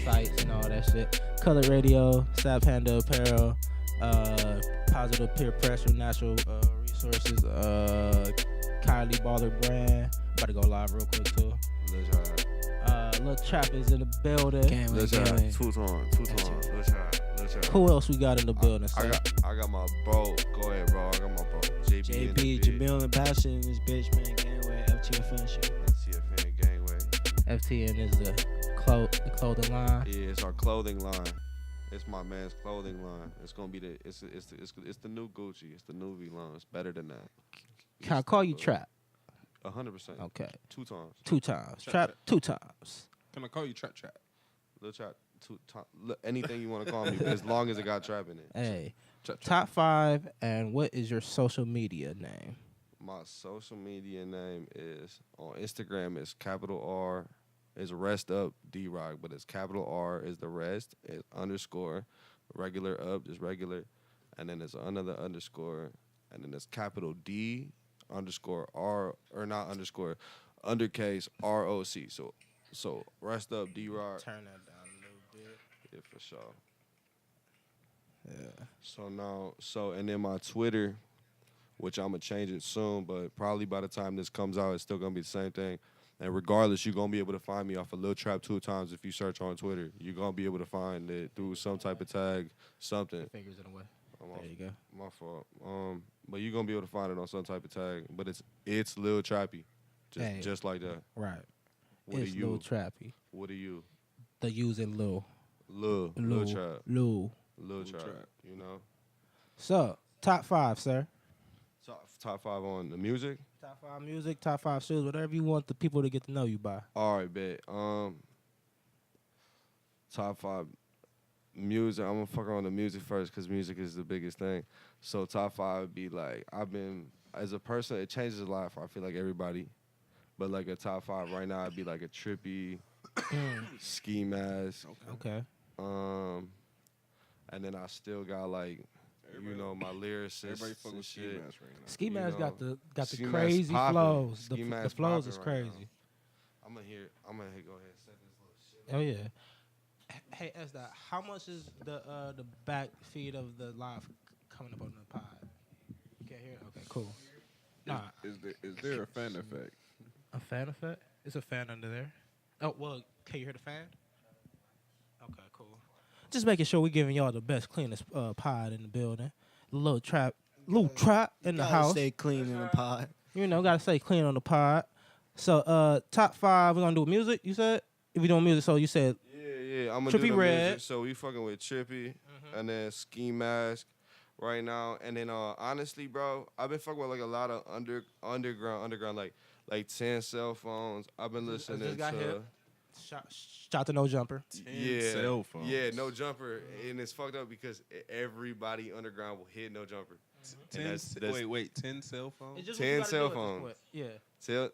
sites and all that shit. Color Radio, Stab Panda Apparel, Positive Peer Pressure, Natural Resources, Kylie Baller Brand. About to go live real quick too. Lul Trap is in the building. Lul Trap, two times. Lul Trap. Who else we got in the building? I got my bro. Go ahead, bro. I got my bro. JB, Jameel and Passion in this bitch, man. Gangway, FTFN shit. FTFN Gangway. FTN is the clothing line. Yeah, it's our clothing line. It's my man's clothing line. It's gonna be it's the new Gucci. It's the new V line. It's better than that. Can I call you Trap? 100%. Okay. 2 times. 2 times. Trap 2 times. Can I call you Trap? Lil Trap 2 times. Anything you want to call me, as long as it got trap in it. Hey. Trap. Top 5, and what is your social media name? My social media name is on Instagram is capital R is rest up D-Rock, but it's capital R is the rest, is underscore, regular up is regular, and then it's another underscore, and then it's capital D underscore R, or not underscore, undercase ROC. So rest up D-Rock. Turn that down a little bit. Yeah, for sure. Yeah. So and then my Twitter, which I'm gonna change it soon, but probably by the time this comes out, it's still gonna be the same thing. And regardless, you're gonna be able to find me off of Lul Trap 2 times if you search on Twitter. You're gonna be able to find it through some type of tag, something. Fingers in the way. There you go. My fault. But you're gonna be able to find it on some type of tag. But it's Lil Trappy, just like that. Right. What it's are you? Lul Trappy. What are you? The using Lil. Lil Trap. Lul Trap. You know. So top 5, sir. Top 5 on the music. Top 5 music, top 5 shoes, whatever you want the people to get to know you by. All right, bet. Top 5 music. I'm gonna fuck on the music first because music is the biggest thing. So top 5 would be like I've been as a person. It changes a lot for I feel like everybody, but like a top 5 right now, it'd be like a Trippy, Ski Mask. Okay. And then I still got like. You know my lyricists. Everybody fuck with shit. Ski Mask right now. Ski Mask got the Ski Mask crazy poppin'. flows. Ski The Mask flows is poppin' right crazy. I'm gonna go ahead and set this little shit. Oh yeah. Hey, Esda, how much is the back feed of the live coming up on the pod? You can't hear it? Okay, cool. Nah. Is there a fan effect? A fan effect? It's a fan under there. Oh, well, can you hear the fan? Okay, cool. Just making sure we're giving y'all the best, cleanest pod in the building. Lul Trap in the house. Stay clean in the pod. You know, gotta stay clean on the pod. So, top 5, we're gonna do music, you said? If we doing music, so you said... Yeah, I'm gonna Trippy do the Red. music. So we fucking with Trippy, and then Ski Mask right now. And then, honestly, bro, I've been fucking with like a lot of underground, like 10 cell phones. I've been listening got to... hit. Shout to No Jumper. Yeah, cell phones. Yeah, No Jumper, and it's fucked up because everybody underground will hit No Jumper. 10 cell phones? It's just 10 what you gotta cell do at this phones. point. Yeah.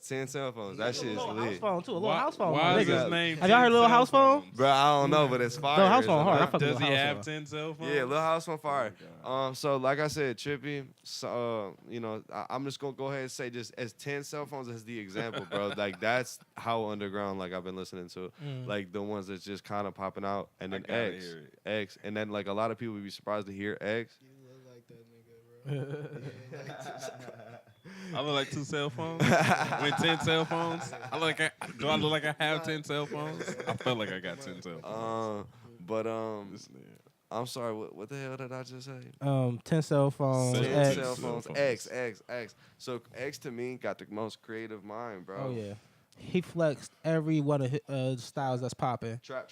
10 cell phones. That shit is A little house lit. phone, too. A little house phone. Why is nigga. his name? Have y'all heard 10 Lil cell House phone? phones? Bro, I don't know, but it's fire. Lil House phone hard. I isn't it? fuck with Does he Lil House have phone. 10 cell phones? Yeah, Lil House on fire. Oh, So like I said, Trippy. So, you know, I'm just gonna go ahead and say just as 10 cell phones as the example, bro. Like that's how underground like I've been listening to, like the ones that's just kind of popping out, and then gotta hear it. X, and then like a lot of people would be surprised to hear X. You look like that nigga, bro. I look like 2 cell phones. With 10 cell phones, do I look like I have 10 cell phones? I feel like I got 10 cell phones. But I'm sorry. What the hell did I just say? 10 cell phones. 10 X. cell phones. X. So X to me got the most creative mind, bro. Oh, yeah. He flexed every one of his styles that's popping. Trap.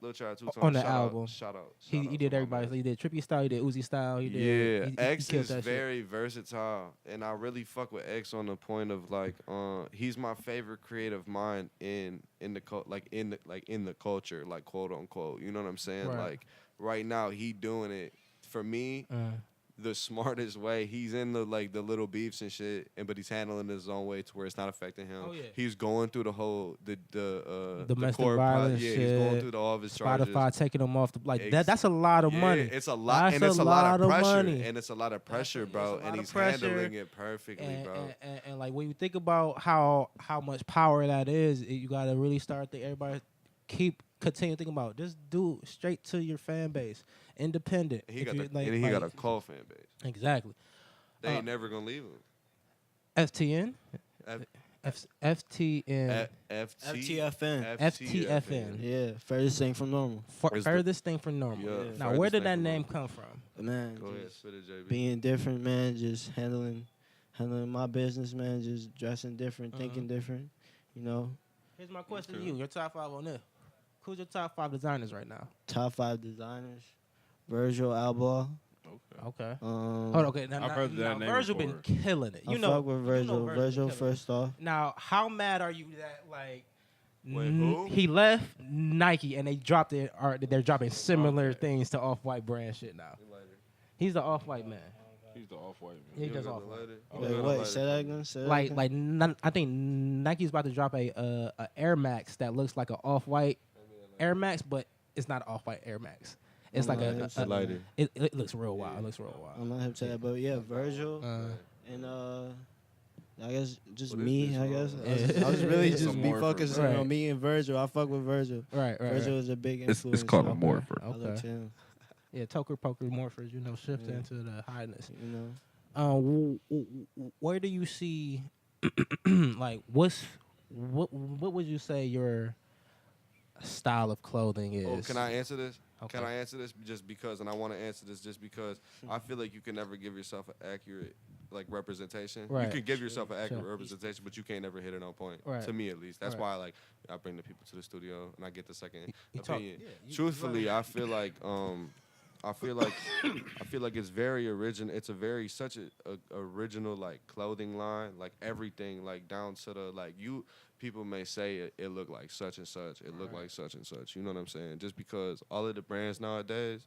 Lil Trap 2 times. On the album. Shout out. He did everybody. So he did Trippy style. He did Uzi style. He did. Yeah, X he killed is that shit. very versatile, and I really fuck with X on the point of like, he's my favorite creative mind in the culture, like quote unquote. You know what I'm saying? Right. Like right now, he doing it for me. The smartest way. He's in the little beefs and shit, but he's handling it his own way to where it's not affecting him. Oh, yeah. He's going through the whole domestic court violence yeah, shit. he's going through all of his charges. Spotify taking him off that's a lot of money. It's a lot, That's and it's a lot of pressure, money. and it's a lot of pressure, bro. It's a lot And of he's pressure. handling it perfectly, bro. And like when you think about how much power that is, you gotta really start everybody continue thinking about. Just do straight to your fan base, independent. And he If got you, he got a call fan base. exactly. They ain't never gonna leave him. FTN, FTN, FTFN. FTFN. Yeah, furthest thing from normal. Furthest thing from normal. Yeah, Now, where did that name come from? Man, Go ahead, just spit it, JB. being different, man. Just handling my business, man. Just dressing different, thinking different. You know, Here's my question to you. Your top 5 on this. Who's your top 5 designers right now? top 5 designers. Virgil Abloh. Okay. Um, Hold on, okay. Now, I've heard that name Virgil before. been killing it. I fuck with Virgil. Virgil been killing it. first off. Now, how mad are you that like Wait, who? he left Nike and they dropped it, or they're dropping similar things to Off-White brand shit now? He's the Off-White man. He's the off-white He man. does Off-White. Wait, say that again. Say that Like again. I think Nike's about to drop a Air Max that looks like an Off-White Air Max, but it's not an Off-White Air Max. It's like a lighter. It looks real wild. It looks real I'm wild. not hip to that, but yeah, Virgil and I guess just What is me. this, I bro? guess I was really just Some be Morpher, focusing right. on me and Virgil. I fuck with Virgil. Right. Virgil is a big influence. It's called a so morpher. I look to Okay. him. Yeah, Toker Poker Morphers, shift Yeah. into the highness. You know, Where do you see, like, what would you say your style of clothing is? Oh, can I answer this? Okay. Can I answer this just because? And I want to answer this just because I feel like you can never give yourself an accurate representation. Right. You can give yourself an accurate Sure. representation, but you can't never hit it on point. Right. To me, at least. That's Right. why I bring the people to the studio and I get the second You talk- opinion. yeah, you- Truthfully, I feel like I feel like it's very original. It's a very such a original like clothing line, like everything, like down to the like you. People may say it look like such and such. It look like such and such. You know what I'm saying? Just because all of the brands nowadays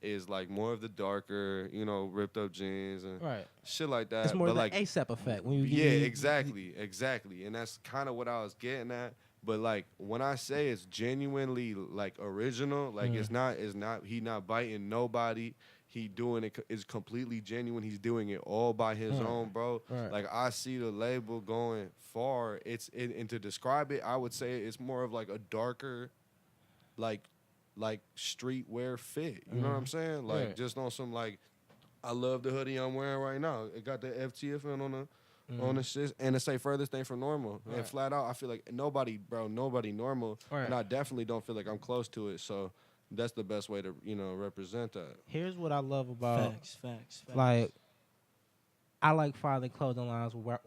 is like more of the darker, ripped up jeans and Right. shit like that. It's more but like like ASAP effect when you yeah, exactly, and that's kind of what I was getting at. But like when I say it's genuinely like original, like it's not he not biting nobody. He doing it is completely genuine. He's doing it all by his own, bro. Right. Like I see the label going far. And to describe it, I would say it's more of like a darker, like streetwear fit. You know what I'm saying? Like Right. just on some like, I love the hoodie I'm wearing right now. It got the FTFN on the shit, and it say furthest thing from normal. Right. And flat out, I feel like nobody normal, Right. and I definitely don't feel like I'm close to it. So that's the best way to represent that. Here's what I love about facts. like I like finding clothing lines where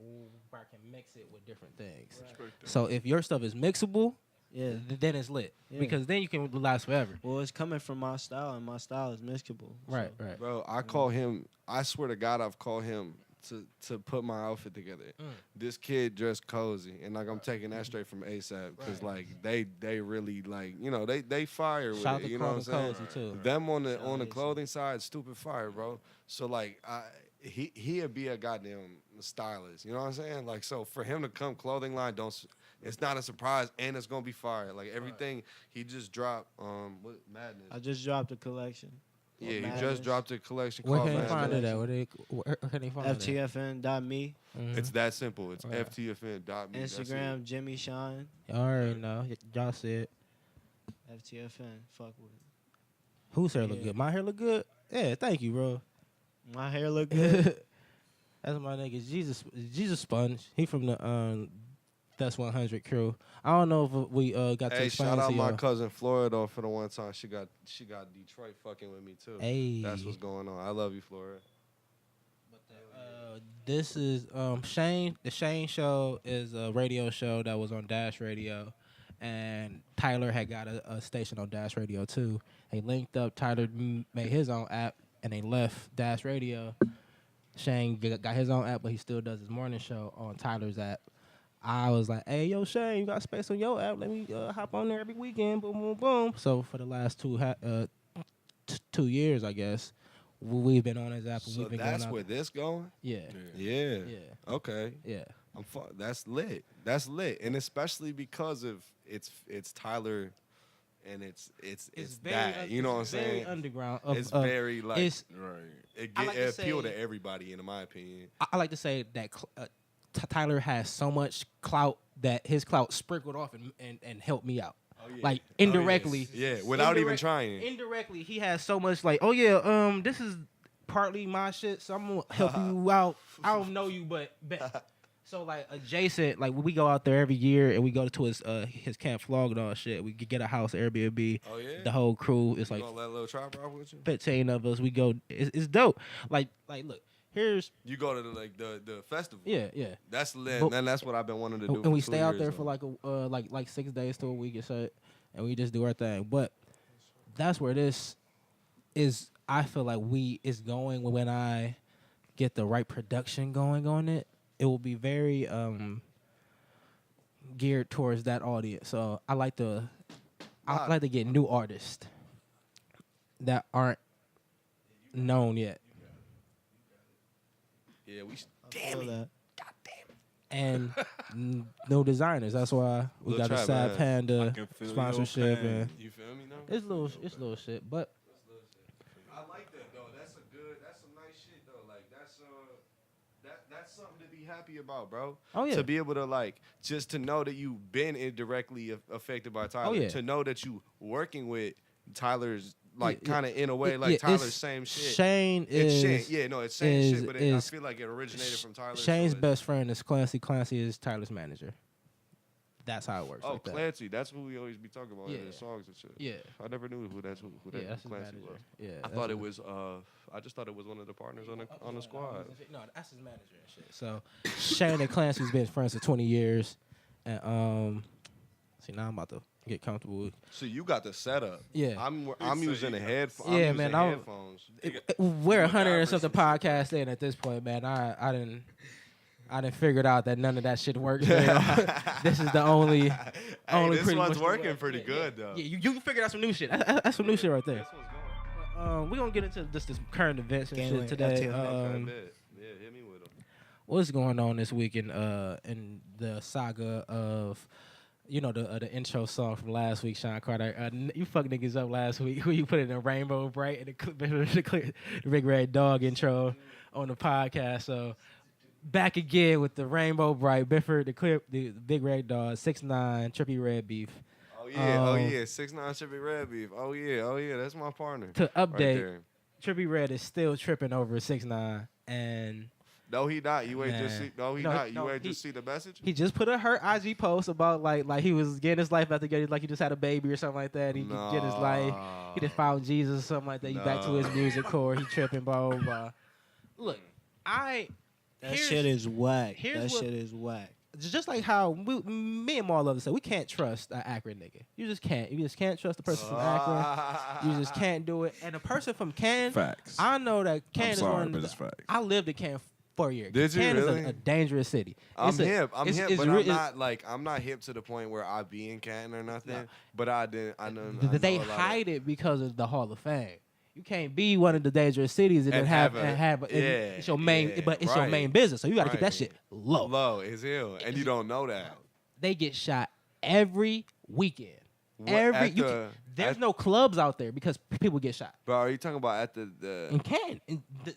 I can mix it with different things. So if your stuff is mixable, Yeah. then it's lit Yeah. because then you can last forever. Well, it's coming from my style, and my style is mixable. Right, so. right. Bro, I call him. I swear to God, I've called him to put my outfit together. This kid dressed cozy, and like I'm taking that straight from ASAP because like they really like they fire with Shout it. out to You know what I'm saying? Cozy too. Them on the clothing side, stupid fire, bro. So like he'd be a goddamn stylist. You know what I'm saying? Like so for him to come clothing line, it's not a surprise, and it's gonna be fire. Like everything he just dropped. What Madness? I just dropped a collection. Yeah, he Madness. just dropped a collection Where called can they find Madness. it at? Where can they find it? FTFN.me. It's that simple. It's Right. FTFN.me. That's it. Instagram, Jimmy Shine. Y'all already know. Y'all see it. FTFN. Fuck with it. Whose hair look Yeah. good? My hair look good? Yeah, thank you, bro. My hair look good. That's my nigga. Jesus Sponge. He from the That's 100 crew. I don't know if we got to Hey, explain shout to out my y'all. cousin Flora though for the one time she got Detroit fucking with me too. Hey. That's what's going on. I love you, Flora. This is Shane. The Shane Show is a radio show that was on Dash Radio, and Tyler had got a station on Dash Radio too. They linked up. Tyler made his own app, and they left Dash Radio. Shane got his own app, but he still does his morning show on Tyler's app. I was like, "Hey, yo, Shane, you got space on your app? Let me hop on there every weekend." Boom, boom, boom. So for the last 2 years, I guess, we've been on his app. And So we've been that's going out. where this going? Yeah, Yeah. yeah, Okay. yeah. That's lit. That's lit, and especially because of it's Tyler, and it's that. You know what I'm very saying? underground. It's very like It's, Right. it I like to appeal say- to everybody, in my opinion. I like to say that Tyler has so much clout that his clout sprinkled off and helped me out. like indirectly. Yeah, without even trying. Indirectly, he has so much like, oh yeah, this is partly my shit, so I'm gonna help you out. I don't know you, but bet. So like adjacent, like when we go out there every year and we go to his Camp Flog and all shit, we could get a house Airbnb. Oh yeah. The whole crew is like gonna let Lul Trap rock with you? 15 of us. We go. It's dope. Like look, here's You go to the festival. yeah. That's lit, But- and that's what I've been wanting to do. And we for 2 stay out years there now. for like 6 days to a week or so, and we just do our thing. But that's where this is. I feel like is going when I get the right production going on it. It will be very geared towards that audience. So I like to get new artists that aren't known yet. Yeah, we. Damn it. And no designers. That's why we Lul got a Trap, Sad man. Panda I can feel your sponsorship, pain. and You feel me now? it's little shit. But I like that though. That's some nice shit though. Like that's something to be happy about, bro. oh yeah, To be able to like just to know that you've been indirectly affected by Tyler. Oh, yeah. To know that you working with Tyler's like Yeah, kind of in a way like yeah, Tyler's it's- same shit. Shane It's is Shane. Yeah, no, it's same is- shit, but I is- feel like it originated from Tyler. Shane's so best friend is Clancy. Clancy is Tyler's manager. That's how it works. Oh, like that. Clancy, that's what we always be talking about in Yeah. the songs and shit. Yeah, I never knew who that yeah, that's his Clancy manager. was. Yeah, I that's thought it his- was I just thought it was one of the partners on the squad. No, that's his manager and shit. So Shane and Clancy's been friends for 20 years, and see now I'm about to get comfortable. So you got the setup. Yeah. I'm using the headphones. Yeah, man, I'm- Headphones. We're 100 and something podcast in at this point, man. I didn't figure out that none of that shit works. This is the only Hey, this pretty one's much the working way. pretty good though. Yeah, you figured out some new shit. That's some new shit right there. This one's going. We're gonna get into this current events and Game shit today. FTFN. Okay, bet. Yeah, hit me with them. What's going on this week in the saga of the intro song from last week, Sean Carter. You fucked niggas up last week when you put it in Rainbow Bright and the Big Red Dog intro on the podcast. So back again with the Rainbow Bright, Bifford, the Big Red Dog, 6ix9ine, Trippy Red Beef. Oh yeah, 6ix9ine Trippy Red Beef. Oh yeah, that's my partner. To Right update, there. Trippy Red is still tripping over 6ix9ine, and No, he not. You ain't just Man. see. No, he No, not. You no, ain't he- just see the message. he just put her IG post about like he was getting his life back together, like he just had a baby or something like that. He could get his life. He just found Jesus or something like that. He back to his music core. He tripping, blah blah blah. Look, That here's- shit is whack. here's That what- shit is whack. just like how me and Maul love to say, we can't trust an Akron nigga. You just can't. You just can't trust the person from Akron. You just can't do it. And a person from Canton, Facts. I know that Canton I'm is sorry, one. but it's facts. I lived in Canton for a year. Did you Canton really? is a dangerous city. I'm It's a- hip. I'm it's- hip, it's but re- I'm it's- not like I'm not hip to the point where I be in Canton or nothing. No. But I didn't. I know. They hide it because of the Hall of Fame. You can't be one of the dangerous cities and then And have have a- it's your main, yeah, but it's your right. main business. So you got to keep that Right. shit low. low as hell, and you don't know that. They get shot every weekend. At You the- can, there's at- no clubs out there because people get shot. Bro, are you talking about at In the Canton, in the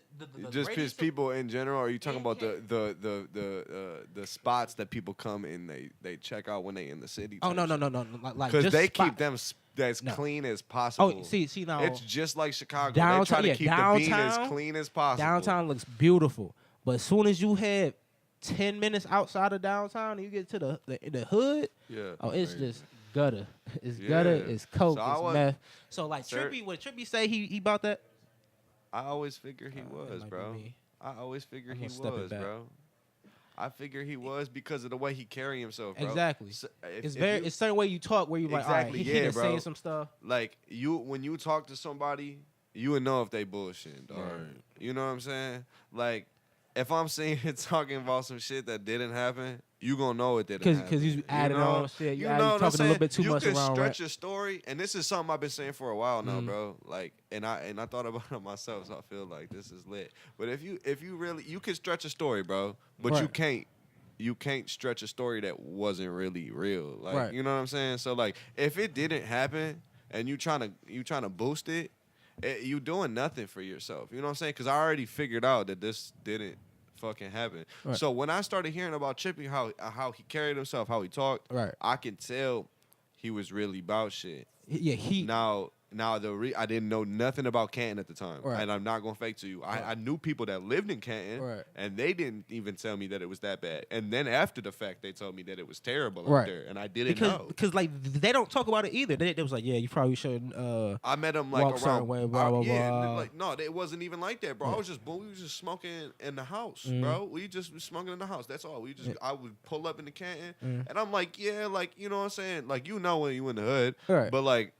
just radius because of- people in general? Or are you talking In about the spots that people come and they check out when they in the city? Oh type no shit? like Because just they spot- keep them as No. clean as possible. Oh, see now It's just like Chicago. Downtown- they try to yeah, keep the bean downtown- as clean as possible. downtown looks beautiful, but as soon as you head 10 minutes outside of downtown and you get to the hood, Yeah. oh, it's Crazy. just gutter. It's Yeah. gutter. It's coke. So I it's was- meth. So like Sir- Trippy, what Trippy say he bought that? I always figure he That was, might be bro. me. I always figure I'm he gonna step it was, back. bro. I figure he was because of the way he carry himself, bro. Exactly. So It's very. It's certain way you talk where you like, all right, Exactly, he yeah, done bro. saying some stuff. like when you talk to somebody, you would know if they bullshit, dog. Right. You know what I'm saying? Like, if I'm seeing it talking about some shit that didn't happen, you gonna know it didn't happen. Because you added know? on shit. You know added, what I'm talking a saying? little bit too much You can around. stretch Right? your story, and this is something I've been saying for a while now, Mhm. bro. Like, and I thought about it myself, so I feel like this is lit. But if you really, you can stretch a story, bro, but Right. you can't stretch a story that wasn't really real. Like, Right. you know what I'm saying? So like, if it didn't happen and you trying to boost it, you doing nothing for yourself. You know what I'm saying? Because I already figured out that this didn't fucking happen. Right. So when I started hearing about Chippy, how he carried himself, how he talked, Right. I can tell he was really about shit. Yeah, Now I didn't know nothing about Canton at the time, Right. and I'm not gonna fake to you. I knew people that lived in Canton, Right. and they didn't even tell me that it was that bad. And then after the fact, they told me that it was terrible out Right. there, and I didn't because know. because like they don't talk about it either. They was like, yeah, you probably shouldn't. I met him like walk certain around. way, blah, blah, yeah, blah. like no, it wasn't even like that, bro. Yeah. We was just smoking in the house, Mhm. bro. We just was smoking in the house. That's all. Yeah. I would pull up in the Canton, Mhm. and I'm like, yeah, like you know what I'm saying, like you know when you in the hood, Right. but like.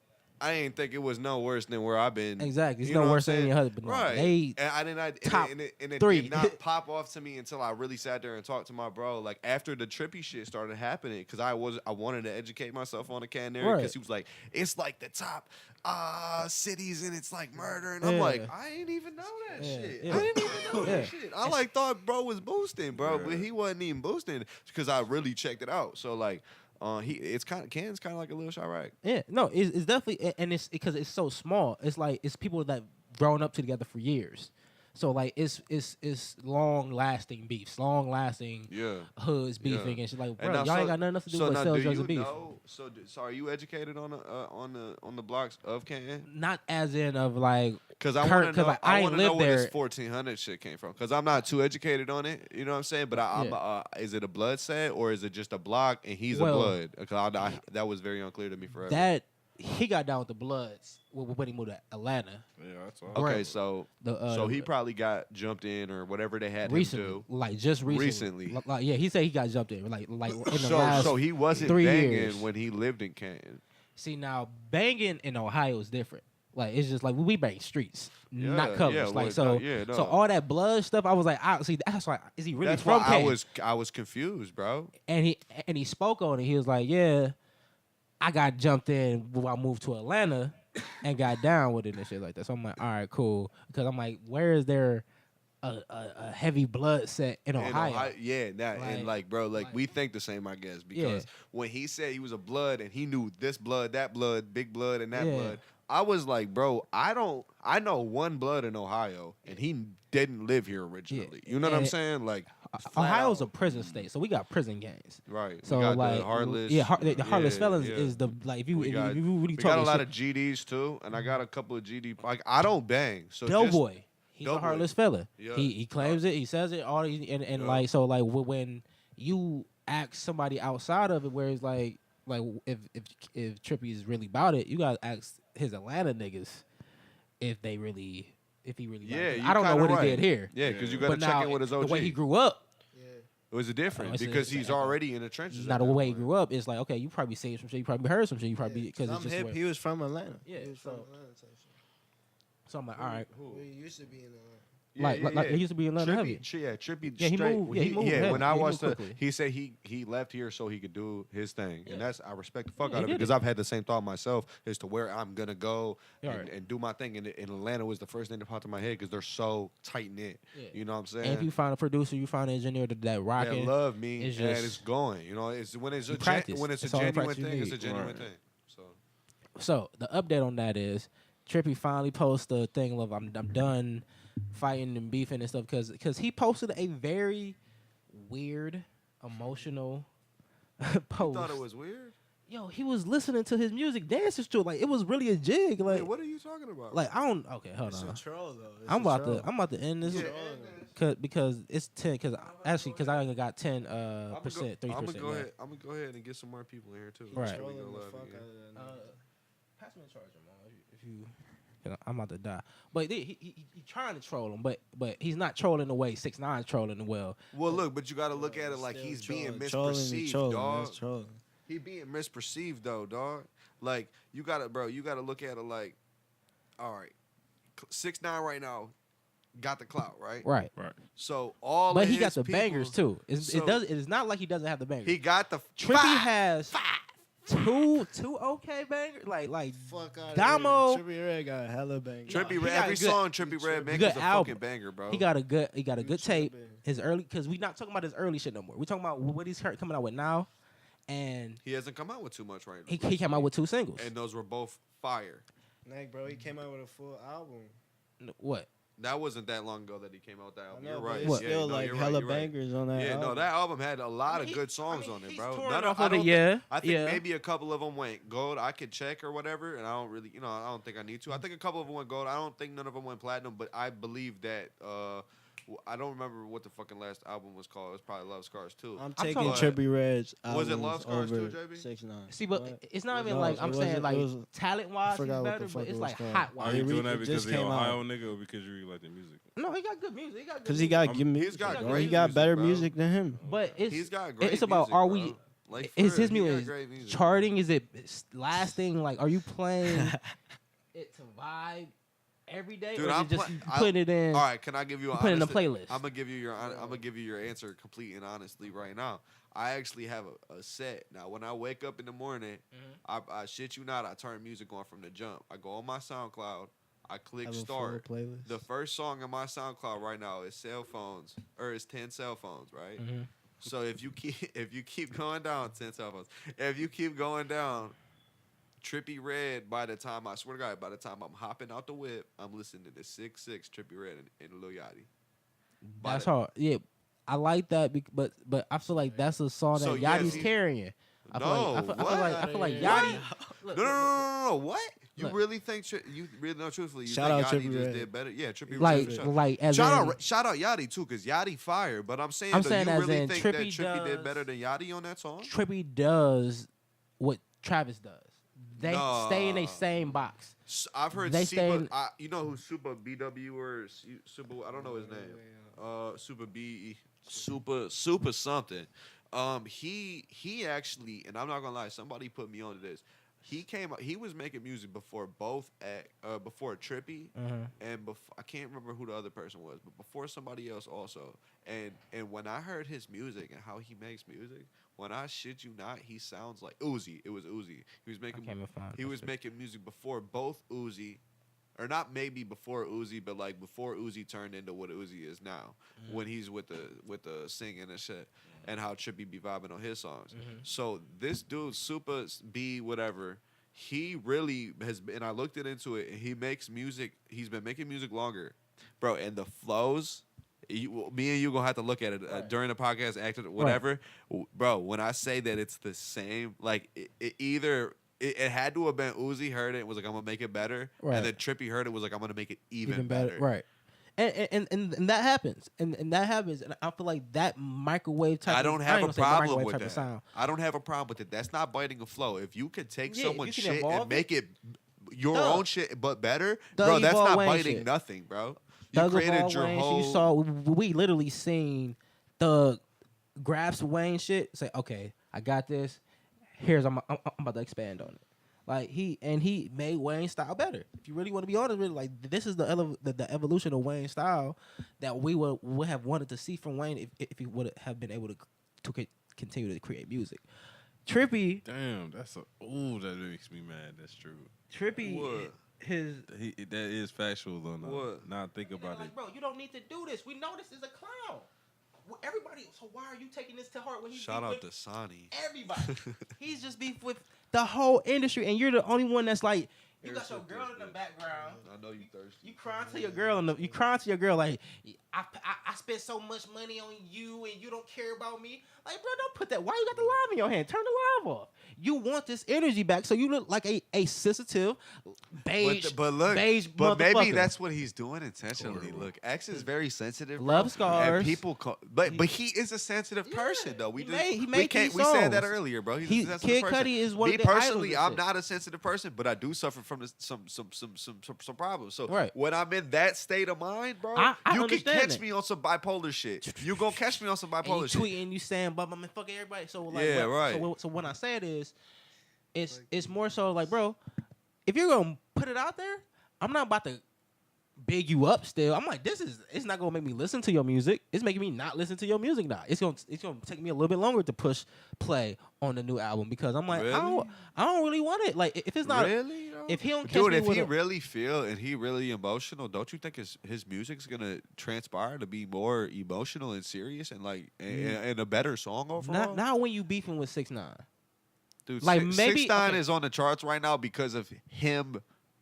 I ain't think it was no worse than where I've been. Exactly. It's You no know what worse I'm than saying? your husband. No, Right. They And I didn't. top And it 3. did not pop off to me until I really sat there and talked to my bro. Like after the trippy shit started happening, because I wanted to educate myself on the Canton area. Because Right. he was like, it's like the top cities and it's like murder. And I'm Yeah. like, I didn't even know that Yeah, shit. yeah. I didn't even know Yeah. that shit. I like thought bro was boosting, bro, but he wasn't even boosting because I really checked it out. So like. Canton's kind of like a little Chirac. Yeah, no, it's definitely, and it's because it's so small. It's like it's people that grown up together for years, so like it's long lasting beefs, long lasting Yeah. hoods beefing Yeah. and shit. Like, And bro, now, y'all ain't got nothing else to do but now sell do drugs you and beef. know? So are you educated on the blocks of Canton? Not as in of like, Because I Kurt, want to know. like, I ain't want to know lived where there. this 1400 shit came from. Because I'm not too educated on it. You know what I'm saying? But is it a blood set or is it just a block and he's Well, a blood? Because that was very unclear to me forever. that he got down with the Bloods when he moved to Atlanta. Yeah, that's all. Okay, Right. so The he probably got jumped in or whatever they had recently, him do. like just recently. Recently. Like, yeah, he said he got jumped in like in the last. So he wasn't 3 banging years. when he lived in Canton. See, now banging in Ohio is different. Like it's just like we bang streets, Yeah, not colors. yeah, like well, so, no. so all that blood stuff. I was like, see, that's why is he really That's from why Canton? I was confused, bro. And he spoke on it. He was like, yeah, I got jumped in when I moved to Atlanta and got down with it and shit like that. So I'm like, all right, cool. Because I'm like, where is there a heavy blood set in Ohio? Yeah, and like, bro, like we think the same, I guess, because when he said he was a blood and he knew this blood, that blood, big blood, and that Yeah. blood, I was like, bro, I know one blood in Ohio, and he didn't live here originally. You know what I'm And saying? Like, flat Ohio's out. a prison state, so we got prison gangs. Right. So we got like, the heartless. the heartless felons yeah. is the like if you We got, really we got a talking lot shit, of GDs too, and I got a couple of GD. Like, I don't bang, so Doughboy. He's a Doughboy. heartless fella. Yeah. He claims it. He says it. All these, and Yeah. like so like when you ask somebody outside of it, where it's like if Trippy is really about it, you gotta ask his Atlanta niggas if he really. Yeah, I don't know kinda what right. he did here. Yeah, because you got to But check now in with his OG. the way he grew up, It was a different it's because he's already in the trenches. not at the that way he point. grew up. It's like okay, you probably seen some shit, you probably heard some shit, you probably because it's I'm just hip. where, He was from Atlanta. Yeah, he was from so- Atlanta. Type shit. so I'm like, all right, We used to be in Atlanta. like he used to be in Atlanta heavy. Trippy. Yeah, he straight- moved- yeah, he moved Yeah, heavy. when I Yeah, he watched moved the, quickly. he said he left here so he could do his thing, Yeah. and I respect the fuck Yeah, out he of it did because it. I've had the same thought myself as to where I'm gonna go Yeah, and, right. and do my thing. And Atlanta was the first thing that popped in my head because they're so tight knit. Yeah. You know what I'm saying? And if you find a producer, you find an engineer that rocking. That love me it's and just- it's going. You know, it's when it's You a practice. when it's It's a all the genuine practice you thing. It's a need. genuine Right. thing. So So the update on that is Trippy finally posted a thing of I'm done fighting and beefing and stuff because he posted a very weird, emotional you post. thought it was weird. Yo, he was listening to his music, dances to it. Like it was really a jig. Like, Wait, what are you talking about? like I don't. Okay, hold It's on. a troll though. It's I'm a about troll. to end this Yeah. because it's 10. Because I only got 10 I'm percent, 3%. gonna go ahead. I'm gonna go ahead and get some more people in here too. Right. So we Trolling gonna the love fuck it, out yeah. of that nigga. Pass me the charger, man. If you, I'm about to die. But he trying to troll him, but he's not trolling the way 6ix9ine trolling the well. Well, look, but you got to look at it like Still he's trolling. being Trolling, misperceived, trolling, dog. that's trolling. He being misperceived though, dog. Like you gotta look at it like, all right, 6ix9ine right now got the clout, right? Right. Right. So all, But of he got his the people- bangers too. It So- is not like he doesn't have the bangers. He got the Trippy five. has two okay bangers. Like Fuck out Damo- of here. Trippy Red got hella bangers. Trippy he Red. got Every a good- song Trippy Red makes good is a album. fucking banger, bro. he got a good tape. tripping. His early because we not talking about his early shit no more. We talking about what he's coming out with now, and He hasn't come out with too much right now. he came out with 2 singles. and those were both fire. Nigga, bro, he came out with a full album. What? That wasn't that long ago that he came out with that album. You're but right. it's Yeah, still no, like you're hella right, you're right. bangers on that Yeah, album. no, that album had a lot I mean, of good songs on it, he's bro. touring None off of, I of it, don't yeah, think, I think yeah. maybe a couple of them went gold. I could check or whatever, and I don't really, I don't think I need to. I think a couple of them went gold. I don't think none of them went platinum, but I believe that. I don't remember what the fucking last album was called. It was probably Love Scars too. I'm I'm taking talking- Trippie Redd's Was it albums Love Scars over too, JB? 6ix9ine. See, but What? it's not even No, like it I'm wasn't- saying it like was- talent wise he's forgot what better, the fuck but it's it was like called. hot Oh, Are wise. you It doing that just because you're came out. Ohio nigga or because you really like the music? No, he got good music. He got good Because he music. got I'm- good music. he's got bro. great He got music, better bro. music than him. But He's got great it's about music, are bro. we Like, is for his real, he got music great music. charting? Is it lasting? Like, are you playing it to vibe every day, Dude, or is I'm it just pla- you putting it in? All right, can I give you? You put it in a honest- playlist. I'm gonna give you your answer complete and honestly right now. I actually have a set now. When I wake up in the morning, I shit you not, I turn music on from the jump. I go on my SoundCloud, I click Have a full start. playlist. The first song on my SoundCloud right now is cell phones, or it's 10 cell phones, right? Mhm. So if you keep going down 10 cell phones, if you keep going down. Trippie Redd, by the time I swear to God, by the time I'm hopping out the whip, I'm listening to 6'6", Trippie Redd, and Lil Yachty. By That's the- hard. Yeah, I like that, but I feel like that's a song that So, yeah, Yachty's he- carrying. I feel No, like, I feel what? like I feel like What? Yachty. No, Look, no, no, look, no, no, what? You Look. really think you really know truthfully? You Shout think out Yachty Trippie just Redd. did better? Yeah, Trippie Redd. like for sure. like as Shout in, out Yachty too, cause Yachty fire. But I'm saying, I'm though, saying you as really in think that Trippie Trippie did does- better than Yachty on that song? Trippie does what Travis does. They Nah. stay in a same box. I've heard They stay in- you know who Super BW or Super? I don't know his name. Super B, Super something. He actually, and I'm not gonna lie, somebody put me onto this. He was making music before before Trippie, and before, I can't remember who the other person was, but before somebody else also. And when I heard his music and how he makes music, when I shit you not, he sounds like Uzi. It was Uzi. He was making can't even find he that was shit. making music before both Uzi, or not maybe before Uzi, but like before Uzi turned into what Uzi is now, when he's with the singing and shit, and how Trippie be vibing on his songs. So this dude, Super B whatever, he really has been, and I looked into it, and he makes music. He's been making music longer, bro, and the flows. Me and you gonna have to look at it during the podcast, after whatever, bro. When I say that it's the same, like it had to have been Uzi heard it and was like, I'm gonna make it better, Right. and then Trippie heard it was like, I'm gonna make it even better. Right. And that happens, and that happens, and I feel like that microwave type. I don't ain't have a gonna say problem microwave with type of that. sound. I don't have a problem with it. That's not biting a flow. If you could take Yeah, if someone's you can shit evolve and make it your Doug. own shit, but better, Doug bro, that's evolved not Wayne biting shit. nothing, bro. You Doug created Evolve your Wayne, whole. you saw we literally seen the grabs Wayne shit. Say, okay, I got this. Here's I'm about to expand on it. Like he made Wayne's style better. If you really want to be honest with it, like this is the evolution of Wayne's style that we would have wanted to see from Wayne if he would have been able to continue to create music. Trippie, Damn, that makes me mad. That's true. Trippie, What? That is factual though. What? Now think about like, it. bro, you don't need to do this. We know this is a clown. Everybody, so why are you taking this to heart when he's Shout beef out with to Sonny. everybody? He's just beef with the whole industry, and you're the only one that's like, you got Here's your what girl this in the is. background. I know you thirsty. You crying to your girl, you crying to your girl like, I spent so much money on you, and you don't care about me. Like, bro, don't put that. Why you got the live in your hand? Turn the live off. You want this energy back, so you look like a sensitive beige. But look, beige but maybe motherfucker. that's what he's doing intentionally. Horrible. Look, X is very sensitive. Love bro. scars. And people, but he is a sensitive Yeah, person though. he We made we can't. these We said that songs. earlier, bro. He's He- a sensitive Kid person. Cudi is one Me of the idols personally, and I'm shit. not a sensitive person, but I do suffer from some problems. So Right. when I'm in that state of mind, bro, I you can understand catch that. me on some bipolar shit. You gonna catch me on some and bipolar you shit. tweeting, you saying, "But I'm fucking everybody." So like, Yeah, what- right. So when I say it is, it's more so like, bro, if you're gonna put it out there, I'm not about to big you up. Still, I'm like, it's not gonna make me listen to your music. It's making me not listen to your music now. It's gonna take me a little bit longer to push play on the new album because I'm like, Really? I don't really want it. Like if it's not, Really? though? if he don't catch Dude, me if with he a- really feel and he really emotional, don't you think his music's gonna transpire to be more emotional and serious and like and a better song overall? not when you beefing with 6ix9ine. Dude, like, Six- maybe- 6ix9ine okay. is on the charts right now because of him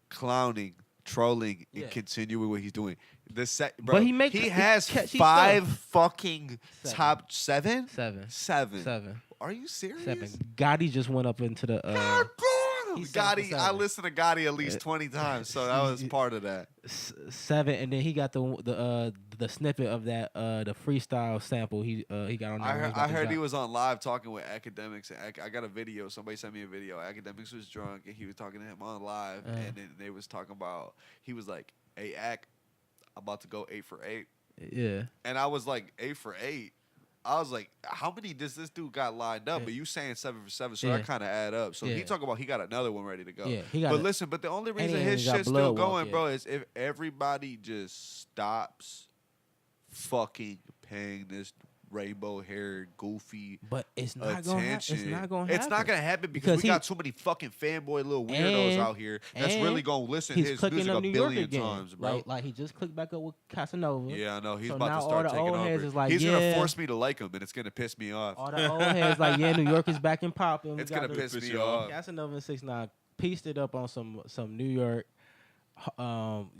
clowning trolling Yeah. and continuing what he's doing. Bro, But he has catchy 5 stuff. fucking 7. top 7? Seven. 7. Are you serious? 7. Gotti just went up into the. God damn. He's 7 for Gotti, I 7. listened to Gotti at least 20 times, so that was part of that. 7, and then he got the snippet of that the freestyle sample he got on there. I heard he was on live talking with academics. And I got a video. Somebody sent me a video. Academics was drunk and he was talking to him on live, and then they was talking about. He was like, "Hey, Ac, I'm about to go 8 for 8." Yeah. And I was like, 8 for 8. I was like, how many does this dude got lined up? Yeah. But you saying 7 for 7, so Yeah. that kind of add up. So he Yeah. talking about he got another one ready to go. Yeah, he got But a- listen, but the only and reason he his ain't got shit's blood still walk going, yet. bro, is if everybody just stops fucking paying this rainbow-haired, goofy But it's not attention. gonna happen. It's not gonna happen. It's not gonna happen because Because we he- got too many fucking fanboy little weirdos And- out here that's and really gonna listen to He's his clicking music a up New York billion again. times, bro. Like he just clicked back up with Casanova. Yeah, I know. He's So about now to start all the taking old heads over. is like, He's gonna yeah. force me to like him, and it's gonna piss me off. All the old heads like, yeah, New York is back and popping. We It's got gonna the- piss me you off. Casanova and 6ix9ine pieced it up on some New York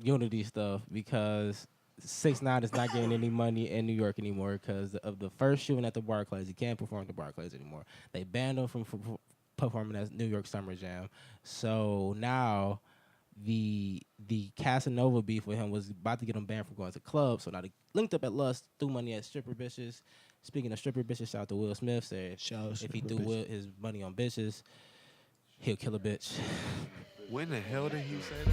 unity stuff because 6ix9ine is not getting any money in New York anymore because of the first shooting at the Barclays. He can't perform at the Barclays anymore. They banned him from performing at New York Summer Jam. So now the Casanova beef with him was about to get him banned from going to clubs. So now they linked up at Lust, threw money at stripper bitches. Speaking of stripper bitches, shout out to Will Smith. Said Shout out if he stripper threw bitches. his money on bitches, he'll kill a bitch. When the hell did he say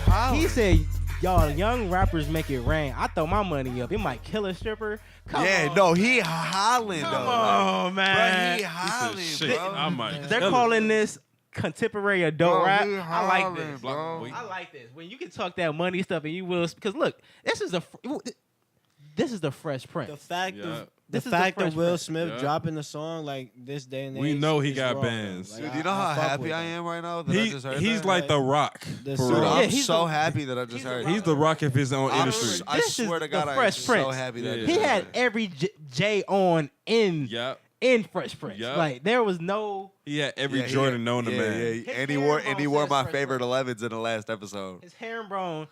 that? He said, y'all young rappers make it rain. I throw my money up. It might kill a stripper. Come Yeah, on. no, he hollering though. Come on, Bro, man. he hollering, Shit, bro. I might. They're kill calling this contemporary adult Bro, rap. he I like hollering, this. bro. I like this. When you can talk that money stuff and you will, because look, this is the Fresh Prince. The fact Yeah. of This the is the fact Fresh of Will Prince. Smith Yeah. dropping the song like this day and age. We know he is got wrong, bands. Like, Dude, do you know how fuck happy with I that. am right now that I just heard He's that? like The Rock. The For song- real. Yeah, I'm he's so the- happy that I just heard. He's The Rock if his own I industry. This is swear to the God, I'm Fresh so Prince. happy that I Yeah. just He heard had that. every J on in Yep. Fresh Prince. Yup. Like there was no He had every Yeah, Jordan known to yeah, man. Yeah, His and he wore hair my says favorite Fresh 11s in the last episode. his herringbone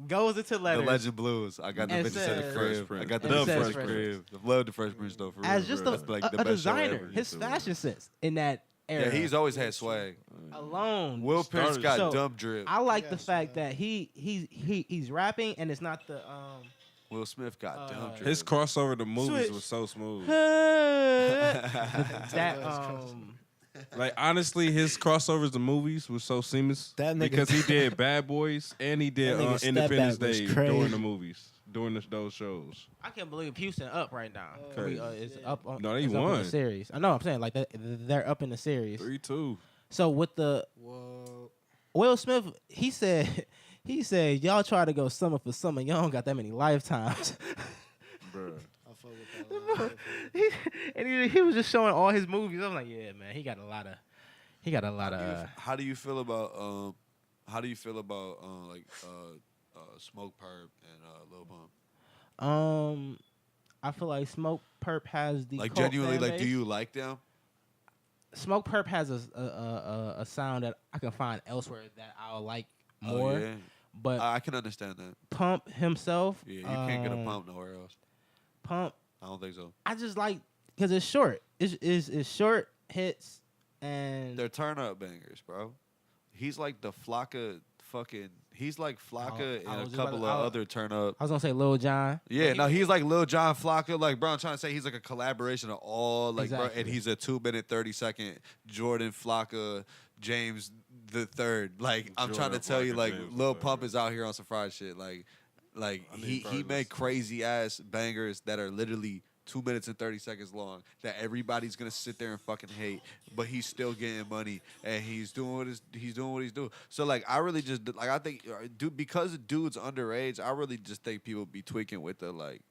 goes into letters. The Legend Blues. I got the And bitches in the says- crib. Fresh I got the Prince. bitches And in says the Fresh crib. I love the Fresh Prince though. For as real, just bro. a, That's like a the best show designer. ever. His fashion sense in that era. Yeah, he's always had swag. alone. Will Prince Started- got So, dumb drip. I like the Yes, fact that he's rapping and it's not the Will Smith got dumb drip. His crossover to movies Switch. was so smooth. that Like honestly, his crossovers to movies was so seamless That nigga- because he did Bad Boys and he did That nigga Independence step back was Day crazy. during the movies, during those shows. I can't believe Houston up right now. Crazy. It's up on No, they it's up in won. the series. I know. I'm saying like that. They're up in the series. 3-2. So with the Whoa. Will Smith, he said y'all try to go summer for summer. Y'all don't got that many lifetimes. Bruh. I fuck with that one. he was just showing all his movies. I was like, yeah, man, he got a lot of. How do you feel about Smoke Perp and Lil Pump? I feel like Smoke Perp has the Like cult genuinely, fan like, do base. you like them? Smoke Perp has a sound that I can find elsewhere that I'll like more. Oh, yeah. But I can understand that. Pump himself, Yeah, you can't get a Pump nowhere else. Pump, I don't think so. I just like because it's short. It's short hits and They're turn up bangers, bro. He's like the Flocka fucking. He's like Flocka I and was a just about couple to- of other turn up. I was gonna say Lil Jon. Yeah, no, he's like Lil Jon Flocka. Like, bro, I'm trying to say he's like a collaboration of all, like, bro, Exactly. and he's a 2-minute 30-second Jordan Flocka, James the Third. Like, I'm trying to Jordan tell you, Flocka, like, James the Lil Third. Pump is out here on some fried shit. Like I need he probably make listen. crazy ass bangers that are literally 2 minutes and 30 seconds long that everybody's gonna sit there and fucking hate, but he's still getting money and he's doing what he's doing. So like I really just like I think dude because the dude's underage, I really just think people be tweaking with the like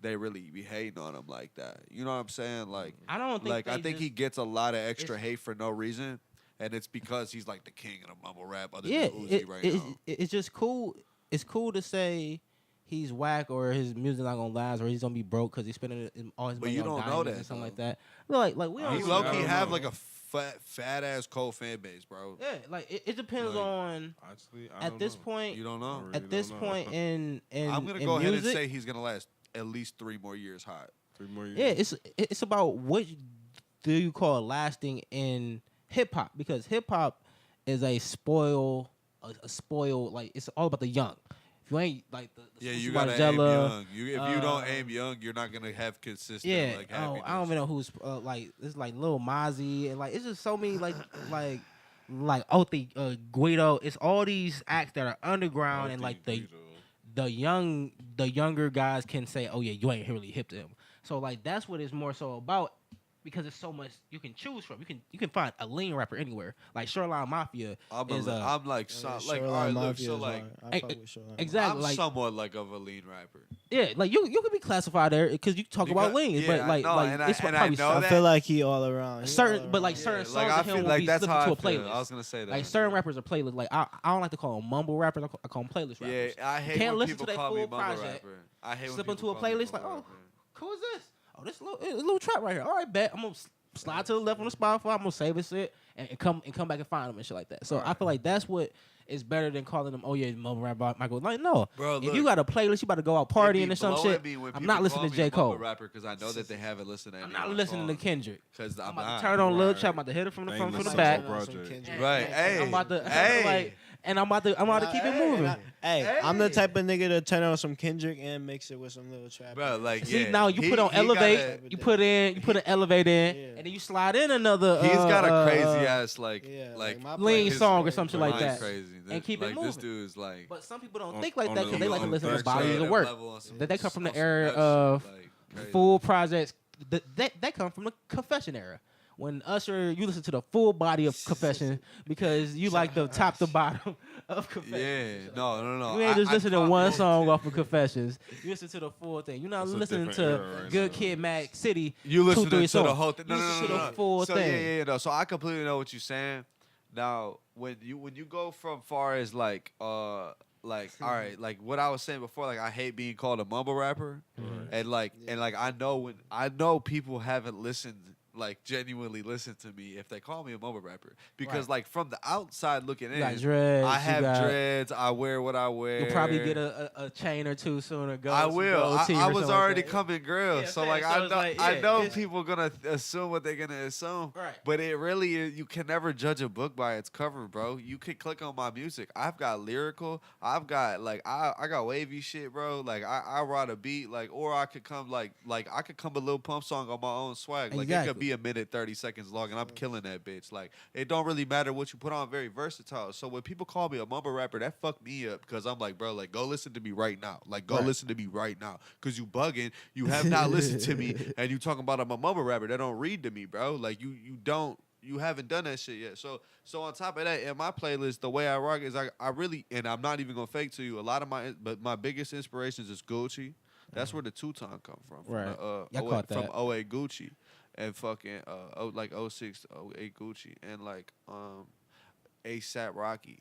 they really be hating on him like that. You know what I'm saying? Like I don't think like I they think just- he gets a lot of extra it's- hate for no reason, and it's because he's like the king of the mumble rap other Yeah, than Uzi right now. it's just cool. It's cool to say he's whack or his music not gonna last or he's gonna be broke because he's spending all his But money you on don't know diamonds that, and something though. like that. Like we He don't low I key don't have know. like a fat ass cold fan base, bro. Yeah, like it depends Like, on Honestly, I at don't this know. point. You don't know. really At this don't know. point in I'm gonna in go ahead and music, say he's gonna last at least 3 more years hot. 3 more years. yeah, it's about what do you call lasting in hip hop, because hip hop is a spoil like it's all about the young. If you ain't like the Yeah, you Super gotta aim Margiela, young. If you don't aim young, you're not gonna have consistent yeah. like Oh, happiness. I don't even know who's like it's like Lil Mozzie and like it's just so many like Guido. It's all these acts that are underground and like the younger guys can say, oh yeah, you ain't really hip to him. So like that's what it's more so about, because it's so much you can choose from. You can find a lean rapper anywhere. Like Shoreline Mafia I'm is I'm like some, like all Shoreline right, look, Mafia so is like hard. I fuck with Shoreline exactly I'm like somewhat like of a lean rapper. yeah, like you can be classified there because you talk about lean, but like it's and I probably know I that. feel like he all around. He certain, all but like around. certain Yeah, songs like I of him feel will like be that's slipped how into a I feel. playlist. I was gonna say that. Like certain rappers are playlists. Like I don't like to call them mumble rappers. I call them playlist rappers. Yeah, I hate Can't when listen people to their call me full mumble project, rapper. I hate slip when into a people call me playlist like, mumble oh, rapper. who is this? Oh, this little trap right here. All right, bet I'm gonna slide to the left on the Spotify. I'm gonna save this shit and come back and find them and shit like that. So I feel like that's what is better than calling them. Oh yeah, mumble rapper Michael. Like no, Bro, if look, you got a playlist, you about to go out partying or some shit. I'm not listening to J. Cole. Rapper because I know that they haven't listened to. I'm not listening to Kendrick. Because I'm I'm about not. to turn on Lul Right. Trap. I'm about to hit it from the They front, ain't from the listening back. to Project. Right, hey, I'm about to hey. like, and I'm about to keep it moving. Hey, I'm the type of nigga to turn on some Kendrick and mix it with some Lil Trap. Bro, like See yeah, now you he- put on he elevate, gotta- you put an elevate in, Yeah. and then you slide in another. He's got a crazy ass like Yeah, like my lean playlist song or is something crazy. like that. crazy. and keep it like this moving. dude's like But some people don't On- think like on that the- because they like to on listen the to bodies creative of work. level on some- That they come from the on some era nut shit, of like, crazy. full projects. That come from the Confession era. When Usher, you listen to the full body of Confession because you like the top to bottom of Confession. Yeah, no. You ain't just listening to caught- one song off of Confessions. You listen to the full thing. You're not It's a listening different to era right Good now. Kid, Mad City. You listen 2-3 to the songs. whole thing. No, You no, listen no, to no, the no. full so thing. yeah, no. So I completely know what you're saying. Now, when you go from far as like all right, like what I was saying before, like I hate being called a mumble rapper, and like I know people haven't listened. Like genuinely listen to me if they call me a mumble rapper because Right. like from the outside looking You got in, dreads. I you have got- dreads. I wear what I wear. You'll probably get a chain or two sooner. I will. I was already coming. coming grilled, Yeah, so fam, like so I it's know like, I yeah, know it's- people gonna assume what they're gonna assume. Right. But it really is, you can never judge a book by its cover, bro. You could click on my music. I've got lyrical. I've got like I got wavy shit, bro. Like I ride a beat, like or I could come like I could come a Lil Pump song on my own swag. Like it Exactly. could be a minute 30 seconds long, and I'm killing that bitch. Like it don't really matter what you put on. Very versatile. So when people call me a mumble rapper, that fucked me up because I'm like, bro, like go listen to me right now. Like go Right. listen to me right now because you bugging. You have not listened to me, and you talking about I'm a mumble rapper. That don't read to me, bro. Like you haven't done that shit yet. So on top of that, in my playlist, the way I rock is I really, and I'm not even gonna fake to you. A lot of my biggest inspirations is Gucci. That's where the two-tone come from. Right. From, Yeah, I caught from that. 08 Gucci and fucking like 06, 08 Gucci and like ASAP Rocky.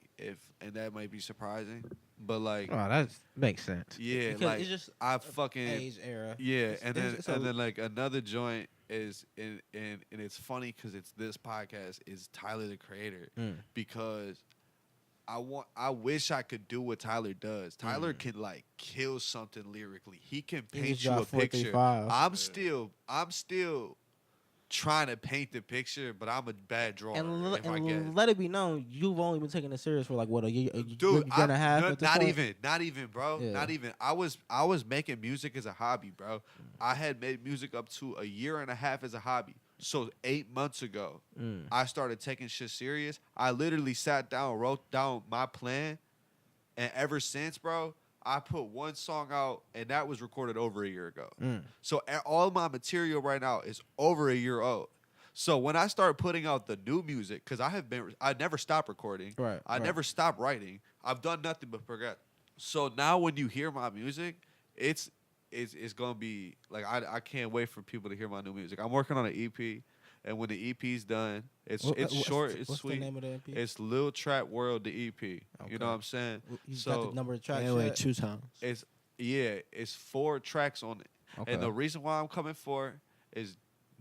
And that might be surprising, but like Oh, that makes sense. yeah, Because like it's just I fucking age era. yeah, It's- and then it's a- and then like another joint is and it's funny because it's this podcast is Tyler the Creator because I wish I could do what Tyler does. Tyler can like kill something lyrically. He can He paint just you a dropped picture. 435. I'm still trying to paint the picture, but I'm a bad drawer. And, if I guess. let it be known, you've only been taking it serious for like what a year, Dude, year and a half. no, at this not point? even, bro. Yeah. Not even. I was making music as a hobby, bro. I had made music up to a year and a half as a hobby. So 8 months ago, I started taking shit serious. I literally sat down, wrote down my plan, and ever since, bro, I put one song out, and that was recorded over a year ago. So all my material right now is over a year old. So when I start putting out the new music, because I never stopped recording. Right, I right. never stopped writing. I've done nothing but progress. So now when you hear my music, it's gonna be like I can't wait for people to hear my new music. I'm working on an EP, and when the EP's done, it's What's short, it's what's sweet. the name of the EP? It's Lul Trap World, the EP. Okay. You know what I'm saying? You so got the number of tracks. Can't wait yet? 2 times. it's 4 tracks on it. Okay. And the reason why I'm coming for is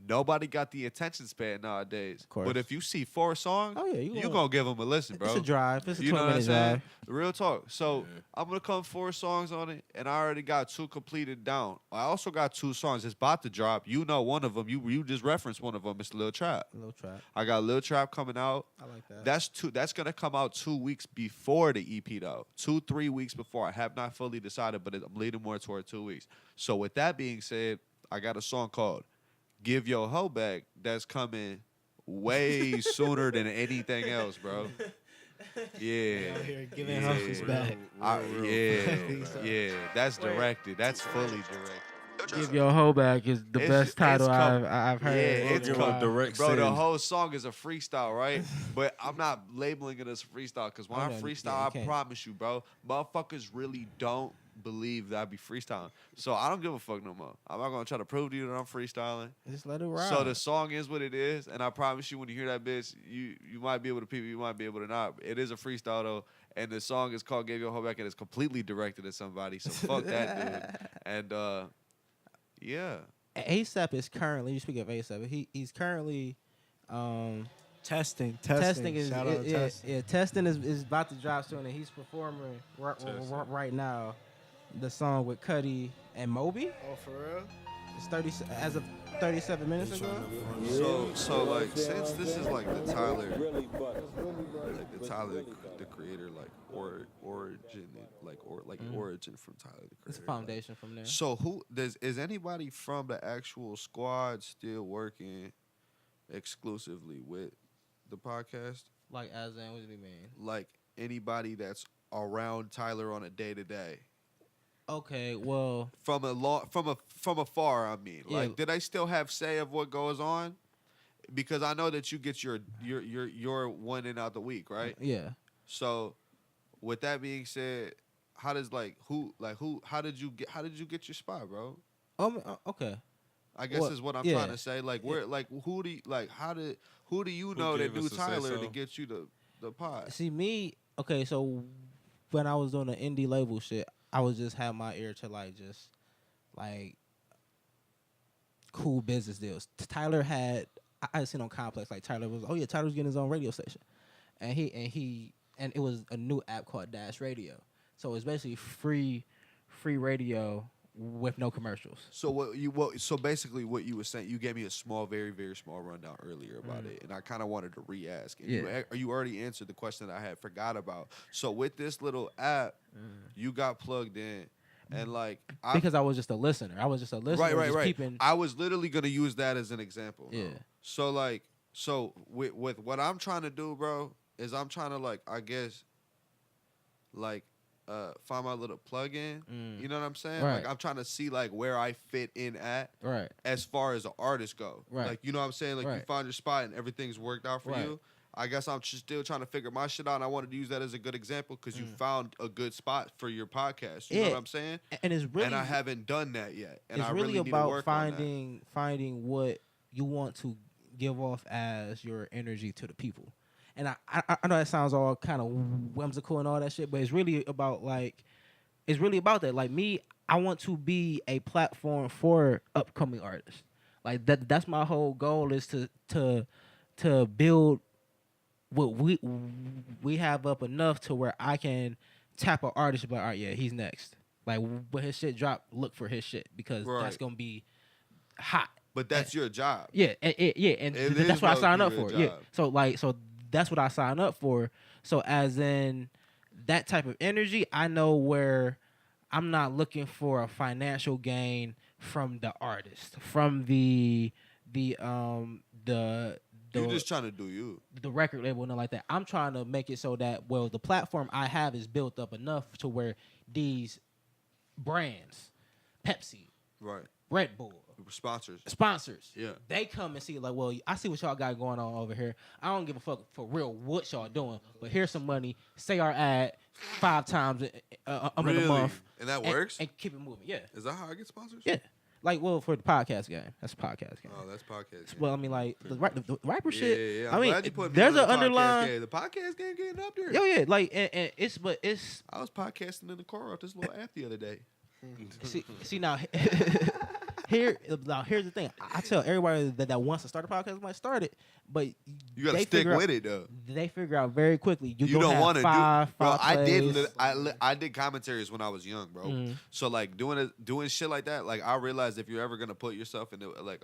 Nobody got the attention span nowadays. course. But if you see 4 songs, Oh yeah, you gonna give them a listen, bro. It's a drive. It's a You know what I'm 20-minute saying? drive. Real talk. So Yeah. I'm gonna come 4 songs on it, and I already got 2 completed down. I also got 2 songs. It's about to drop. You know one of them. You just referenced one of them. It's Lil Trap. Lul Trap. I got Lil Trap coming out. I like that. That's gonna come out 2 weeks before the EP though. 2-3 weeks before. I have not fully decided, but I'm leaning more toward 2 weeks. So with that being said, I got a song called "Give Your Hoe Back" that's coming way sooner than anything else, bro. Yeah. Out here giving Yeah. hustles back. Yeah. That's directed. That's fully directed. Give Your Hoe Back is the It's- best it's title com- I've heard. Yeah, it's Give a direct bro. The send. whole song is a freestyle, right? But I'm not labeling it as freestyle because when Oh, I no, yeah, freestyle, you I can't. promise you, bro, motherfuckers really don't believe that I be freestyling. So I don't give a fuck no more. I'm not gonna try to prove to you that I'm freestyling. Just let it ride. So the song is what it is, and I promise you, when you hear that bitch, you might be able to people, you might be able to not. It is a freestyle though, and the song is called "Give Your Hoe Back" and it's completely directed at somebody. So fuck that dude. And yeah. ASAP is currently. You speak of ASAP. He's currently. Testing. Testing Shout out testing. testing is about to drop soon, and he's performing right now the song with Cudi and Moby. Oh, for real? It's 30 as of 37 minutes ago. So like since this is like the Tyler, like the Tyler the creator, like origin, origin from Tyler the creator. It's a foundation from there. So is anybody from the actual squad still working exclusively with the podcast? Like as in, what do you mean? Like anybody that's around Tyler on a day to day? Okay, well, From afar, I mean. Yeah. Like, did I still have say of what goes on? Because I know that you get your one in out the week, right? yeah. So, with that being said, how did you get your spot, bro? Okay. I guess Well, is what I'm yeah. trying to say. Like, where, like, who do you know that gave knew us the Tyler say-so? to get you the pod? See me. Okay, so when I was doing the indie label shit, I would just have my ear to like cool business deals. Tyler had I seen on Complex, like Tyler's getting his own radio station, and it was a new app called Dash Radio. So it's basically free radio with no commercials. So so basically what you were saying, you gave me a very, very small rundown earlier about it, and I kind of wanted to re-ask. And you already answered the question that I had forgot about. So with this little app, you got plugged in, and like Because I was just a listener. Right. Just peeping. I was literally gonna use that as an example. Bro. Yeah. So with what I'm trying to do, bro, is I'm trying to find my little plug-in. You know what I'm saying? Right. Like I'm trying to see like where I fit in at. Right. As far as an artist go. Right. Like you know what I'm saying? Like you Right. found your spot and everything's worked out for Right. you. I guess I'm just still trying to figure my shit out, and I wanted to use that as a good example because you found a good spot for your podcast. You know what I'm saying? And it's really And I haven't done that yet. And it's I really need to about work on that. finding what you want to give off as your energy to the people. And I know that sounds all kind of whimsical and all that shit, but it's really about that. Like me, I want to be a platform for upcoming artists. Like that's my whole goal is to build what we have up enough to where I can tap an artist and be like, all right, yeah, he's next. Like when his shit drop, look for his shit because that's Right. gonna be hot. But that's your job. Yeah, and It that's is what I signed low-key up your for. Yeah, job. so that's what I signed up for. So as in that type of energy, I know where I'm not looking for a financial gain from the artist, from the You're just trying to do you. the record label and like that. I'm trying to make it so that the platform I have is built up enough to where these brands, Pepsi, Right. Red Bull, sponsors, Yeah. they come and see like, well, I see what y'all got going on over here. I don't give a fuck for real what y'all doing, but here's some money. Say our ad 5 times in a month, And that works? and keep it moving. Yeah, Is that how I get sponsors? yeah. Like, well, for the podcast game, that's a podcast game. Oh, that's podcast. Well, I mean, like the rapper Yeah, shit. yeah, yeah. I I'm mean, glad you put me there's on an the podcast underlying. game. The podcast game getting up there. Yo, yeah, like, and it's I was podcasting in the car off this little app the other day. see now. here's the thing. I tell everybody that wants to start a podcast might start it, but You gotta they stick figure with out, it though. They figure out very quickly. You You don't want to do, bro. I plays. did. I did commentaries when I was young, bro. Mhm. So like doing shit like that, like I realized if you're ever gonna put yourself in like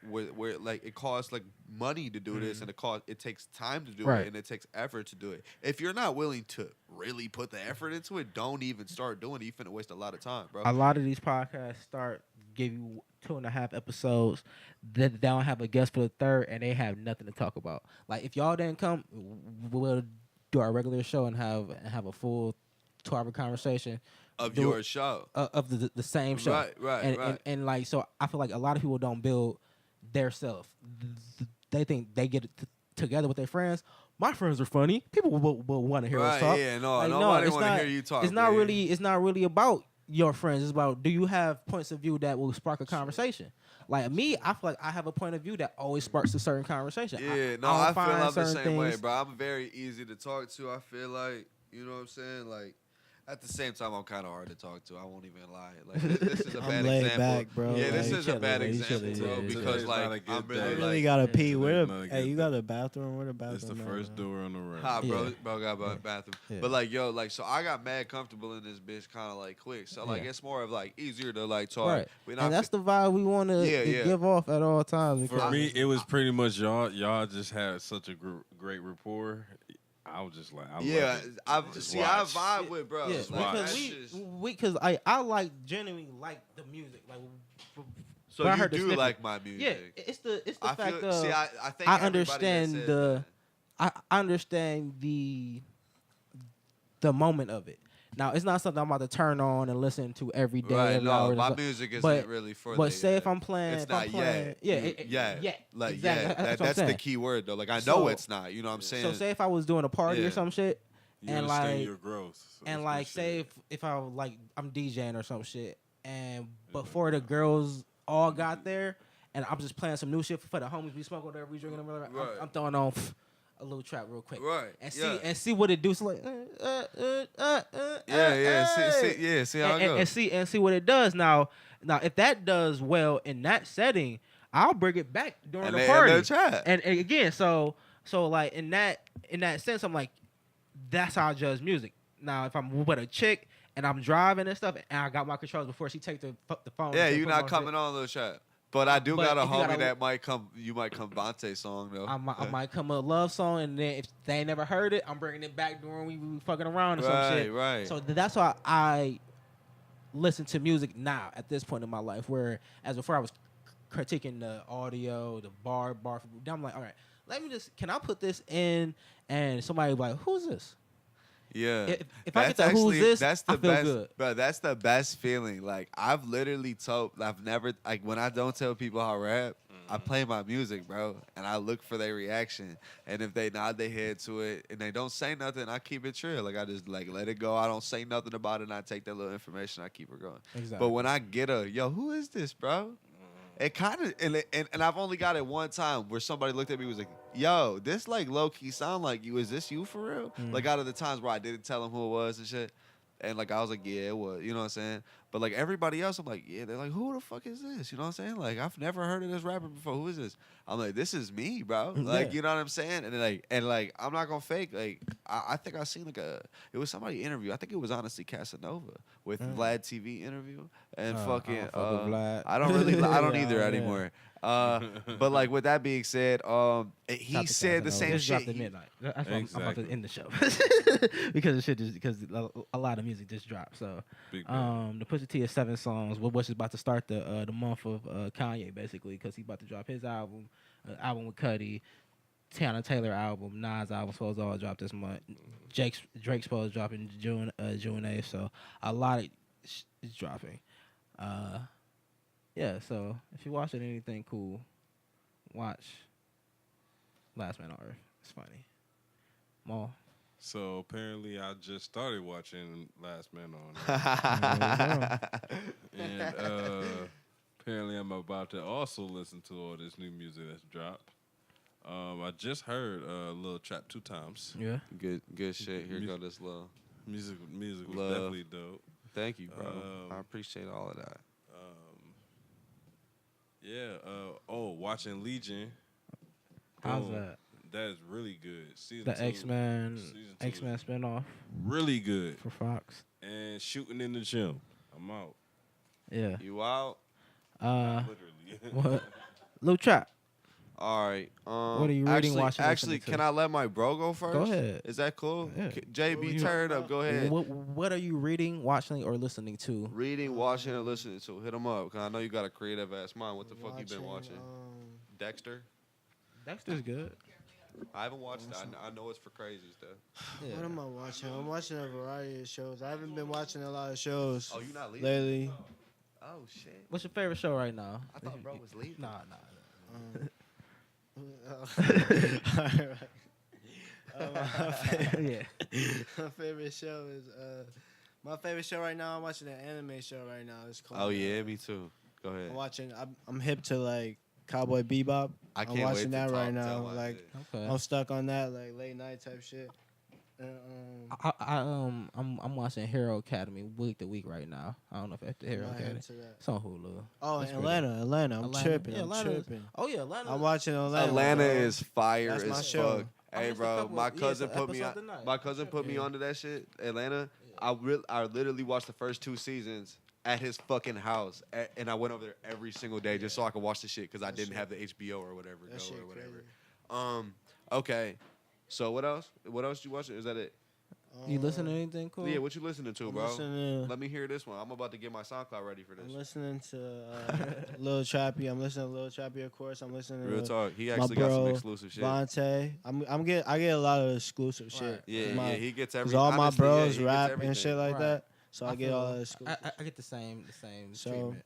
where like it costs like money to do this, and it takes time to do Right. it, and it takes effort to do it. If you're not willing to really put the effort into it, don't even start doing it. You're finna waste a lot of time, bro. A lot of these podcasts give you 2.5 episodes. Then they don't have a guest for the third, and they have nothing to talk about. Like if y'all didn't come, we'll do our regular show and have a full 2-hour conversation Of do your it- show. of the same show. Right, and, right. And like so, I feel like a lot of people don't build their self. They think they get it together with their friends. My friends are funny. People will want to hear us Right, talk. yeah, no, Like, nobody it's want to not- hear you talk. It's not man. really. It's not really about your friends. It's about, do you have points of view that will spark a conversation? Like me, I feel like I have a point of view that always sparks a certain conversation. Yeah, don't I feel find I'm the certain same way, things- bro. I'm very easy to talk to. I feel like, you know what I'm saying? Like, at the same time, I'm kind of hard to talk to. I won't even lie. Like, this is a I'm bad laid example. back, bro. Yeah, this Like, is a chilling, bad man. You example, chilling, bro. yeah. Because Today's not a like, good I'm day. I really really like, gotta pee. Today's Where not a hey, good you day. got a bathroom? Where the bathroom? It's the at, first man? door on the right. Hi, bro. Yeah. Bro got a bathroom. Yeah. But like, yo, like, so I got mad comfortable in this bitch kind of like quick. So like, Yeah. it's more of like easier to like talk. Right. We're not And that's the vibe we want to Yeah, yeah. give off at all times. For because- me, it was pretty much y'all. Y'all just had such a great rapport. I was just like, I yeah, love it. I Just see. I watch. vibe with bro. Yeah, Just Like, watch. because that's we just- because I like genuinely like the music. Like so when I you heard the do snippet- like my music. yeah, it's the I fact feel. of See, I think I everybody that understand says the- that- I understand the moment of it. Now it's not something I'm about to turn on and listen to every day. Right, every no, hour, my so- music isn't but- really for. But the, say if I'm playing, it's if not I'm playing, yet. yeah, Like exactly. yeah, That's what I'm that's the saying. key word though. Like I know So- it's not. You know what I'm saying? So say if I was doing a party Yeah. or some shit, You and understand like your growth. So and that's like good say shit. if I like I'm DJing or some shit, and before the girls all got there, and I'm just playing some new shit for the homies, we smoking whatever, we drinking whatever. Right. I'm throwing on a little trap real quick, Right. and yeah. see what it do. So like, See how it goes. and see what it does. Now if that does well in that setting, I'll bring it back during And the they party. end up trap. And again, so like in that sense, I'm like, that's how I judge music. Now if I'm with a chick and I'm driving and stuff, and I got my controls before she take the phone. Yeah, and you're put not on coming on little chat. But I do But got a if you homie got a- that might come. You might come Vontae song though. I might come a love song, and then if they ain't never heard it, I'm bringing it back during we fucking around or some Right, shit. right. So that's why I listen to music now at this point in my life. Where as before I was critiquing the audio, the bar. Now I'm like, all right, can I put this in? And somebody like, who's this? Yeah. If I get that who's this, that's the I feel best, good. bro. That's the best feeling. Like I've never like when I don't tell people how I rap, I play my music, bro, and I look for their reaction. And if they nod their head to it and they don't say nothing, I keep it chill. Like I just like let it go. I don't say nothing about it. And I take that little information. I keep it going. Exactly. But when I get who is this, bro? It kind of and I've only got it one time where somebody looked at me and was like, "Yo, this like low key sound like you. Is this you for real?" Like out of the times where I didn't tell them who it was and shit, and like I was like, "Yeah, it was." You know what I'm saying? But like everybody else, I'm like, "Yeah." They're like, "Who the fuck is this?" You know what I'm saying? Like I've never heard of this rapper before. Who is this? I'm like, "This is me, bro." Like Yeah. you know what I'm saying? And like I'm not gonna fake. Like I think I seen it was somebody interview. I think it was honestly Casanova with Vlad TV interview and I fucking. don't fuck with Vlad. I don't really. I don't Yeah, either yeah. anymore. But like with that being said, he Shout to said the Casanova. same Just shit. dropped at midnight. That's why I'm about Exactly. to end the show because the shit because a lot of music just dropped. So Big bang. the Pusha T is 7 songs, which is about to start the month of Kanye basically because he's about to drop his album with Cudi, Tiana Taylor album, Nas album supposed to all drop this month. Drake's supposed to drop in June 8th. So a lot of is dropping. Yeah, so if you're watching anything cool, watch Last Man on Earth. It's funny. Maul. So apparently, I just started watching Last Man on Earth. And apparently, I'm about to also listen to all this new music that's dropped. I just heard Lul Trap 2 times. Yeah. Good shit. Here go this love. Music was Love. definitely dope. Thank you, bro. I appreciate all of that. Yeah. Watching Legion. How's Boom. that? That is really good. Season The 2 X-Men season 2 X-Men is spinoff really good. for Fox. And shooting in the gym. I'm out. Yeah. You out? Literally. What? Lul Trap. All right. What are you reading, actually, watching, Actually, listening to? can I let my bro go first? Go ahead. Is that cool? Yeah. JB, You- turn it up. Go ahead. What are you reading, watching, or listening to? Reading, watching, or listening to. Hit him up. Cause I know you got a creative ass mind. What the fuck you been watching? Dexter? Dexter's good. I haven't watched that. I know it's for crazy stuff. Yeah. What am I watching? I'm watching a variety of shows. I haven't been watching a lot of shows Oh, you not leaving? lately. Oh shit. What's your favorite show right now? I thought bro was leaving. Nah. Alright. Yeah. My favorite show is my favorite show right now. I'm watching an anime show right now. It's called. Oh yeah, me too. Go ahead. I'm watching. I'm hip to like Cowboy Bebop. I I'm can't wait watching to that right tell now. my Like shit. Okay. I'm stuck on that like late night type shit. And, I'm watching Hero Academy week to week right now. I don't know if it's the Hero I'm not Academy. into that. It's on Hulu. Oh, That's Atlanta. I'm Atlanta. tripping. Yeah, I'm Atlanta is- tripping. Oh yeah, Atlanta. I'm watching Atlanta. Atlanta bro. is fire That's my as show. fuck. I Hey, missed a bro, couple- my yeah, cousin it's an put me episode on. tonight. My cousin put me Yeah. onto that shit. Atlanta. I literally watched the first 2 seasons at his fucking house, and I went over there every single day just so I could watch the shit because I That didn't shit- have the HBO or whatever That shit or whatever. crazy. Okay. So what else? What else you watching? Is that it? You listen to anything cool? Yeah. What you listening to, I'm bro? listening to- Let me hear this one. I'm about to get my SoundCloud ready for I'm this. listening to Lil Trappy. I'm listening to Lil Trappy, of course. I'm listening Real to talk. He my actually got some bro, exclusive shit. Vontae. I get a lot of exclusive shit. Right. Yeah, My- yeah. He gets Cause everything. all my Honestly, yeah, bros he gets rap and everything. shit like Right. that, so I get feel- all that exclusive. I get the same So, treatment.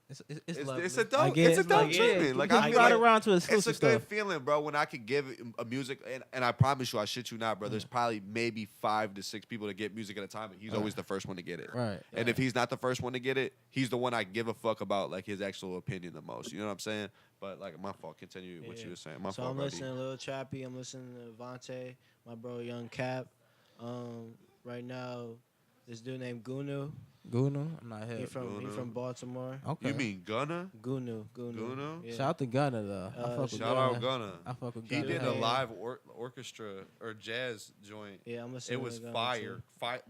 It's lovely. It's a I dope. get It's a it, dope like, yeah, treatment. Like you I can feel ride like around to it's a exclusive good stuff. feeling, bro. When I could give a music, and I promise you, I shit you not, bro. There's probably maybe 5 to 6 people that get music at a time, and he's always the first one to get it. Right. And if he's not the first one to get it, he's the one I give a fuck about, like his actual opinion the most. You know what I'm saying? But like, my fault. Continue what Yeah. you were saying. My So fault, I'm buddy. listening to Lil Trappy. I'm listening to Vontae, my bro Young Cap. Right now, this dude named Gunu. Gunu, I'm not He hip. from Gunu. Baltimore. Okay. You mean Gunna? Gunu. Gunu? Yeah. Shout out to Gunna though. I fuck with Shout Gunna. out Gunna. I fuck with He Gunna. did Yeah. a live orchestra or jazz joint. Yeah, I'm listening. It was to Gunna, fire. too.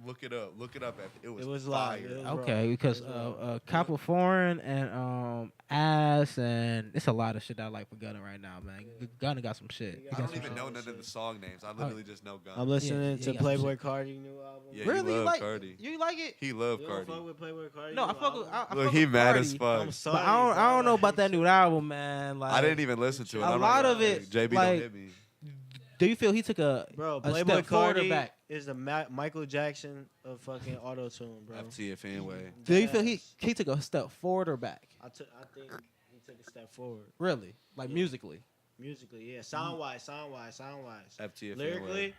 Look it up. Look it up. It was, It was fire. live. It was Okay, raw. because It was raw. Copper Foreign and Ass and it's a lot of shit that I like for Gunna right now, man. Gunna got some shit. He He got I got don't some even shit. know none of the song names. I literally just know Gunna. I'm listening yeah, to he got some Playboy shit. Cardi new album. Yeah, Really? he You love like Cardi. You like it? He love You don't Cardi. fuck with Playboy Cardi? No, I new fuck with. album? I Look, fuck he with mad Cardi, as fuck. I'm sorry. But I don't know about that new album, man. Like I didn't even listen to it. A I'm lot not of gonna- it, JB like- don't hit me. Do you feel he took a Bro, a Playboy step forward or Cardi back? is the Michael Jackson of fucking auto tune, bro. FTFN way. Do you feel Yes. he took a step forward or back? I think he took a step forward Really? Like Yeah. musically? musically. Yeah, sound wise. FTFN Lyrically, way.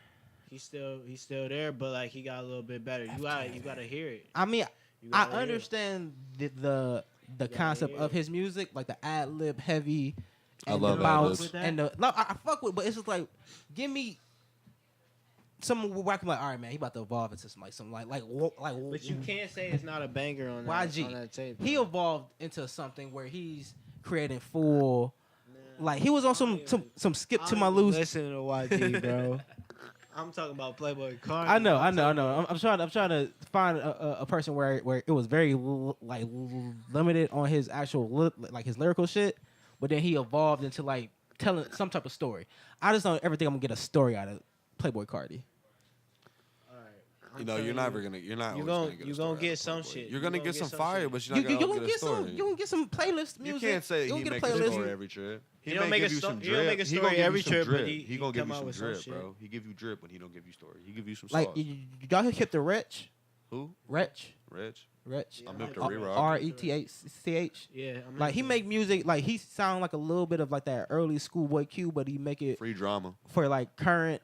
he's still there, but like he got a little bit better. You gotta hear it. I mean, You I gotta hear it. understand the Yeah, concept yeah. of his music, like the ad lib heavy. I And love the ad bounce libs. and the no, I fuck with, but it's just like, give me someone where I can be like, all right, man, he about to evolve into something like But you can't say it's not a banger on that, YG. on that tape. He bro. evolved into something where he's creating full, like he was on some skip I to my don't even loose. Listen to YG, bro. I'm talking about Playboy Cardi. I know. I'm I'm trying to find a person where it was very like limited on his actual like his lyrical shit, but then he evolved into like telling some type of story. I just don't ever think I'm gonna get a story out of Playboy Cardi. Alright, You know, you're never gonna. You're not. You always gon- gonna get. you a story gonna get out of some Playboy. shit. You're gonna get some fire, shit. but you're You not gonna gonna get get a story. some. You gonna get some playlist music. You can't say you he gonna make get a a playlist. story every trip. He don't make give a you sto- some he don't make a drip. He story gonna give every you some trip, but drip. he He gonna give come you out some with some drip, shit. bro. He give you drip when he don't give you story. He give you some Like sauce. y'all hit the Wretch, Who? Rich. Rich. Rich. I'm Yeah, hip to I- re-rock. RETHCH. Yeah, Like he make music, like he sound like a little bit of like that early Schoolboy Q, but he make it Free drama. for like current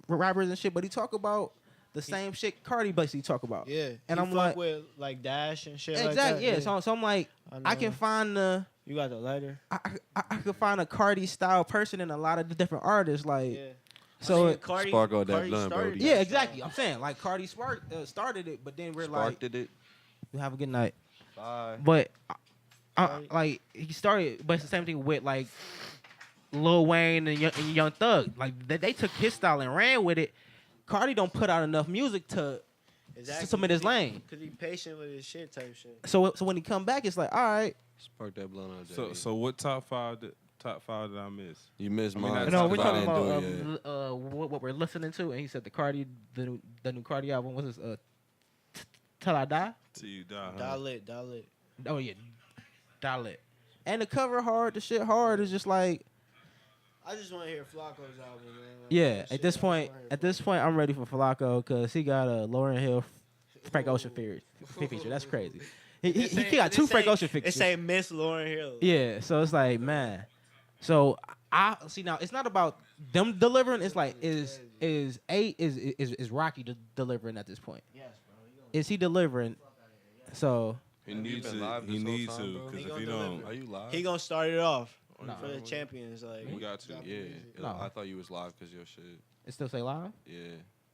rappers and shit. But he talk about the same shit Cardi basically talk about. Yeah, And he I'm fuck like- with like Dash and shit. Exactly. Like that. Yeah. So I'm like, I can know. find the You got the lighter. I could find a Cardi style person in a lot of the different artists. Like Yeah. so. Cardi, Spark on that Cardi blunt, started Brody. Yeah, that exactly. style. I'm saying like Cardi started it, but then we're like, Sparked it. you have a good night. Bye. But like he started, but it's the same thing with like Lil Wayne and Young Thug. Like they took his style and ran with it. Cardi don't put out enough music to submit his lane. Cause he patient with his shit type shit. So when he come back, it's like, all right. Spark that blunt on So what top five did I miss? you missed I mean, mine. I No, talked we're about talking about what we're listening to, and he said the new Cardi album was this Till I Die. Till you die. Huh? Dalit. Oh yeah, Dalit. And the cover hard, the shit hard is just like. I just want to hear Flacco's album, man. Like, Yeah, that shit, at this I just point, wanna at hear this point, I'm ready for Flacco because he got a Lauryn Hill, Frank Ocean feature. That's crazy. He got two Frank Ocean features. It say Miss Lauryn Hill. Yeah, so it's like, man. So I see now. It's not about them delivering. It's like is Rocky delivering at this point? Yes, bro. Is he delivering? So He needs to. He needs to. Because He if gonna he don't, deliver. Are you live? He gonna start it off Nah. for the champions. Like you got to. Yeah, No. I thought you was live because your shit. it still say live? Yeah.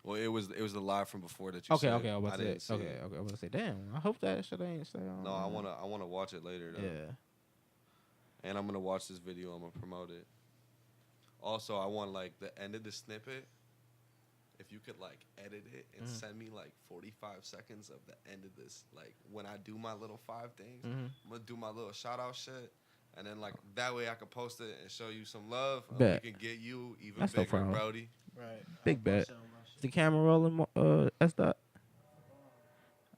Well, it was the live from before that you Okay, said. okay. I was about to didn't say. see Okay, it. okay. I was about to say, damn. I hope that shit ain't stay on. No, I wanna watch it later though. Yeah. And I'm gonna watch this video. I'm gonna promote it. Also, I want like the end of the snippet. If you could like edit it and send me like 45 seconds of the end of this, like when I do my little 5 things, I'm gonna do my little shout out shit, and then like that way I can post it and show you some love. And Bet. we can get you even That's no bigger, problem. Brody. right. Big bet. Sell my shit. Is the camera rolling? S dot.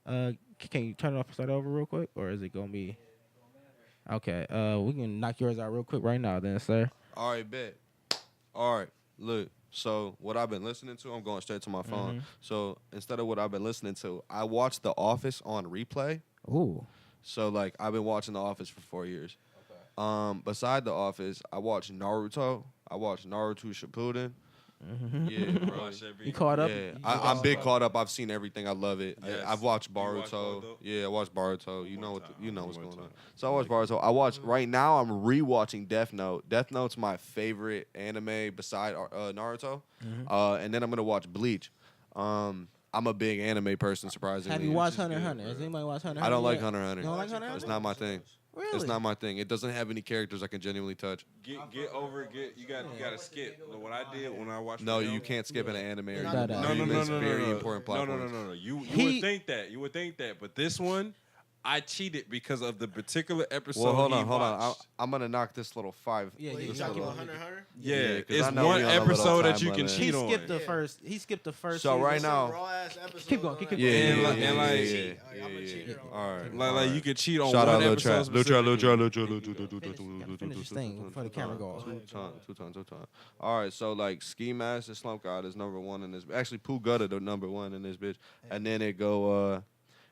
Can you turn it off and start over real quick, or is it gonna be? Okay. We can knock yours out real quick right now, then, sir. All right, bet. All right, look. So what I've been listening to, I'm going straight to my phone. So instead of what I've been listening to, I watched The Office on replay. Ooh. So like I've been watching The Office for 4 years. Beside The Office, I watched Naruto. I watched Naruto Shippuden. Yeah, bro. Watch every. You caught up? Yeah, You I'm big caught up. I've seen everything. I love it. Yes. I've watched You watch Baruto. Boruto? Yeah, I watched Baruto. You One know time. you know what's One going on. time. So I watched Baruto. I watched right now. I'm rewatching Death Note. Death Note's my favorite anime beside Naruto. And then I'm gonna watch Bleach. I'm a big anime person, surprisingly. Have you watched which is Hunter x good, Hunter? bro. Has anybody watched Hunter? I don't like yet? Hunter x Hunter. You don't like Hunter x It's Hunter? not my thing. Really? It's not my thing. It doesn't have any characters I can genuinely touch. Get over it. You gotta skip. What I did when I watched. No, the you film- can't skip an anime or No, you no, No, no, no, miss no, very no, important plot no, no, points. no, no. You He- would think that. You would think that. But this one, I cheated because of the particular episode. Well, hold he on. watched. I'm gonna knock this little 5. Yeah, Wait, you yeah, talking yeah. about Hunter x Hunter? Yeah, Yeah, 'cause it's I know one we on a little episode that time you can limit. He cheat on. skipped the first. He skipped the first. So season. right now- Raw ass episodes Keep going, on keep that. going. Yeah, And yeah, like- yeah, and yeah, like- yeah, I'm a yeah, cheater yeah. on All right, Like, all like right. you can cheat on Shout one out Lul episode. Trap. Lul Trap, specifically. Lul Trap, Lul Trap, Finish this thing before the camera go off. Two times. All right, so like Ski Mask and Slump God is number 1 in this. Actually, Pooh Gutta the number 1 in this bitch. And then it go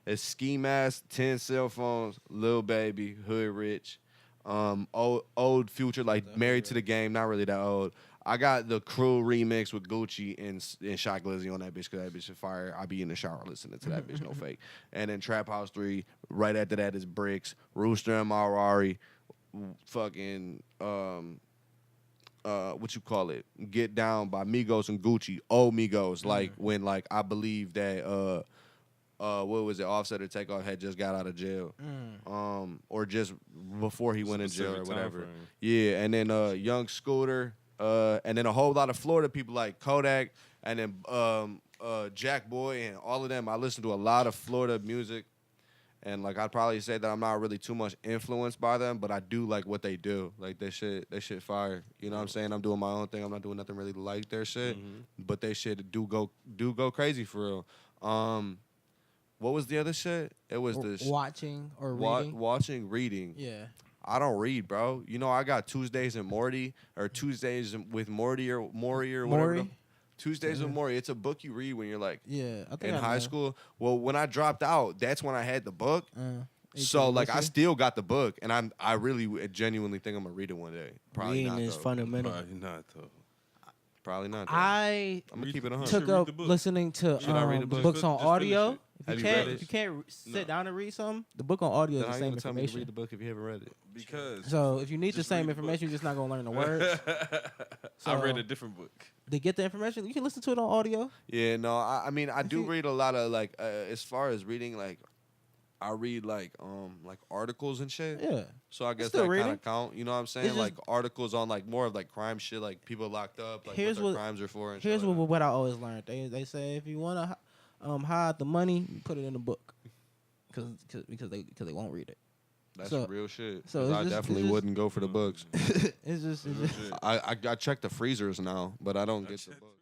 it's Ski Mask, 10 Cell Phones, Lil Baby, Hood Rich, old Future, like Married to the Game, not really that old. I got the Crew remix with Gucci and Shy Glizzy on that bitch because that bitch is fire. I be in the shower listening to that bitch, no fake. And then Trap House 3, right after that is Bricks, Rooster and Marari, fucking what you call it? Get Down by Migos and Gucci, old Migos, like when like I believe that what was it? Offset or Takeoff had just got out of jail, or just before he went in jail or Specific whatever. timeframe. Yeah, and then Young Scooter, and then a whole lot of Florida people like Kodak, and then Jack Boy, and all of them. I listen to a lot of Florida music, and like I'd probably say that I'm not really too much influenced by them, but I do like what they do. Like they shit fire. You know what I'm saying? I'm doing my own thing. I'm not doing nothing really like their shit, but they shit do go crazy for real. What was the other shit? It was the Watching or reading. watching, reading. Yeah. I don't read, bro. You know, I got Tuesdays and Morty or Tuesdays with Morty or Maury or whatever. Maury? Tuesdays with Morty. It's a book you read when you're like Yeah. I think in I high know. school. Well, when I dropped out, that's when I had the book. You So can like I listen? still got the book, and I really genuinely think I'm gonna read it one day. Probably Reading not is though. fundamental. Probably not though. Probably not. Though. I I'm gonna keep it 100. should took read up the book. listening to Should I read the book? books on Just finish audio. it. Have you If read you it? can't sit No. down and read something, the book on audio Then is how the you same gonna tell me to information. read the book if you haven't read it? Because So if you need the Just same read the book. information, you're just not gonna learn the words. I read So- a different book. To get the information, you can listen to it on audio. Yeah, no, I mean, I do you- read a lot of like, as far as reading, like, I read like articles and shit. Yeah. So I guess still that kind reading. of count. You know what I'm saying? It's just- Like articles on like more of like crime shit, like people locked up, like Here's what their what- crimes are for. And Here's shit like what I always learned. They say if you want to hide the money, you put it in a book, because they won't read it. That's so- real shit. so 'Cause it's I just- definitely it's just- wouldn't go for the books. It's just Real shit. I check the freezers now, but I don't get the books.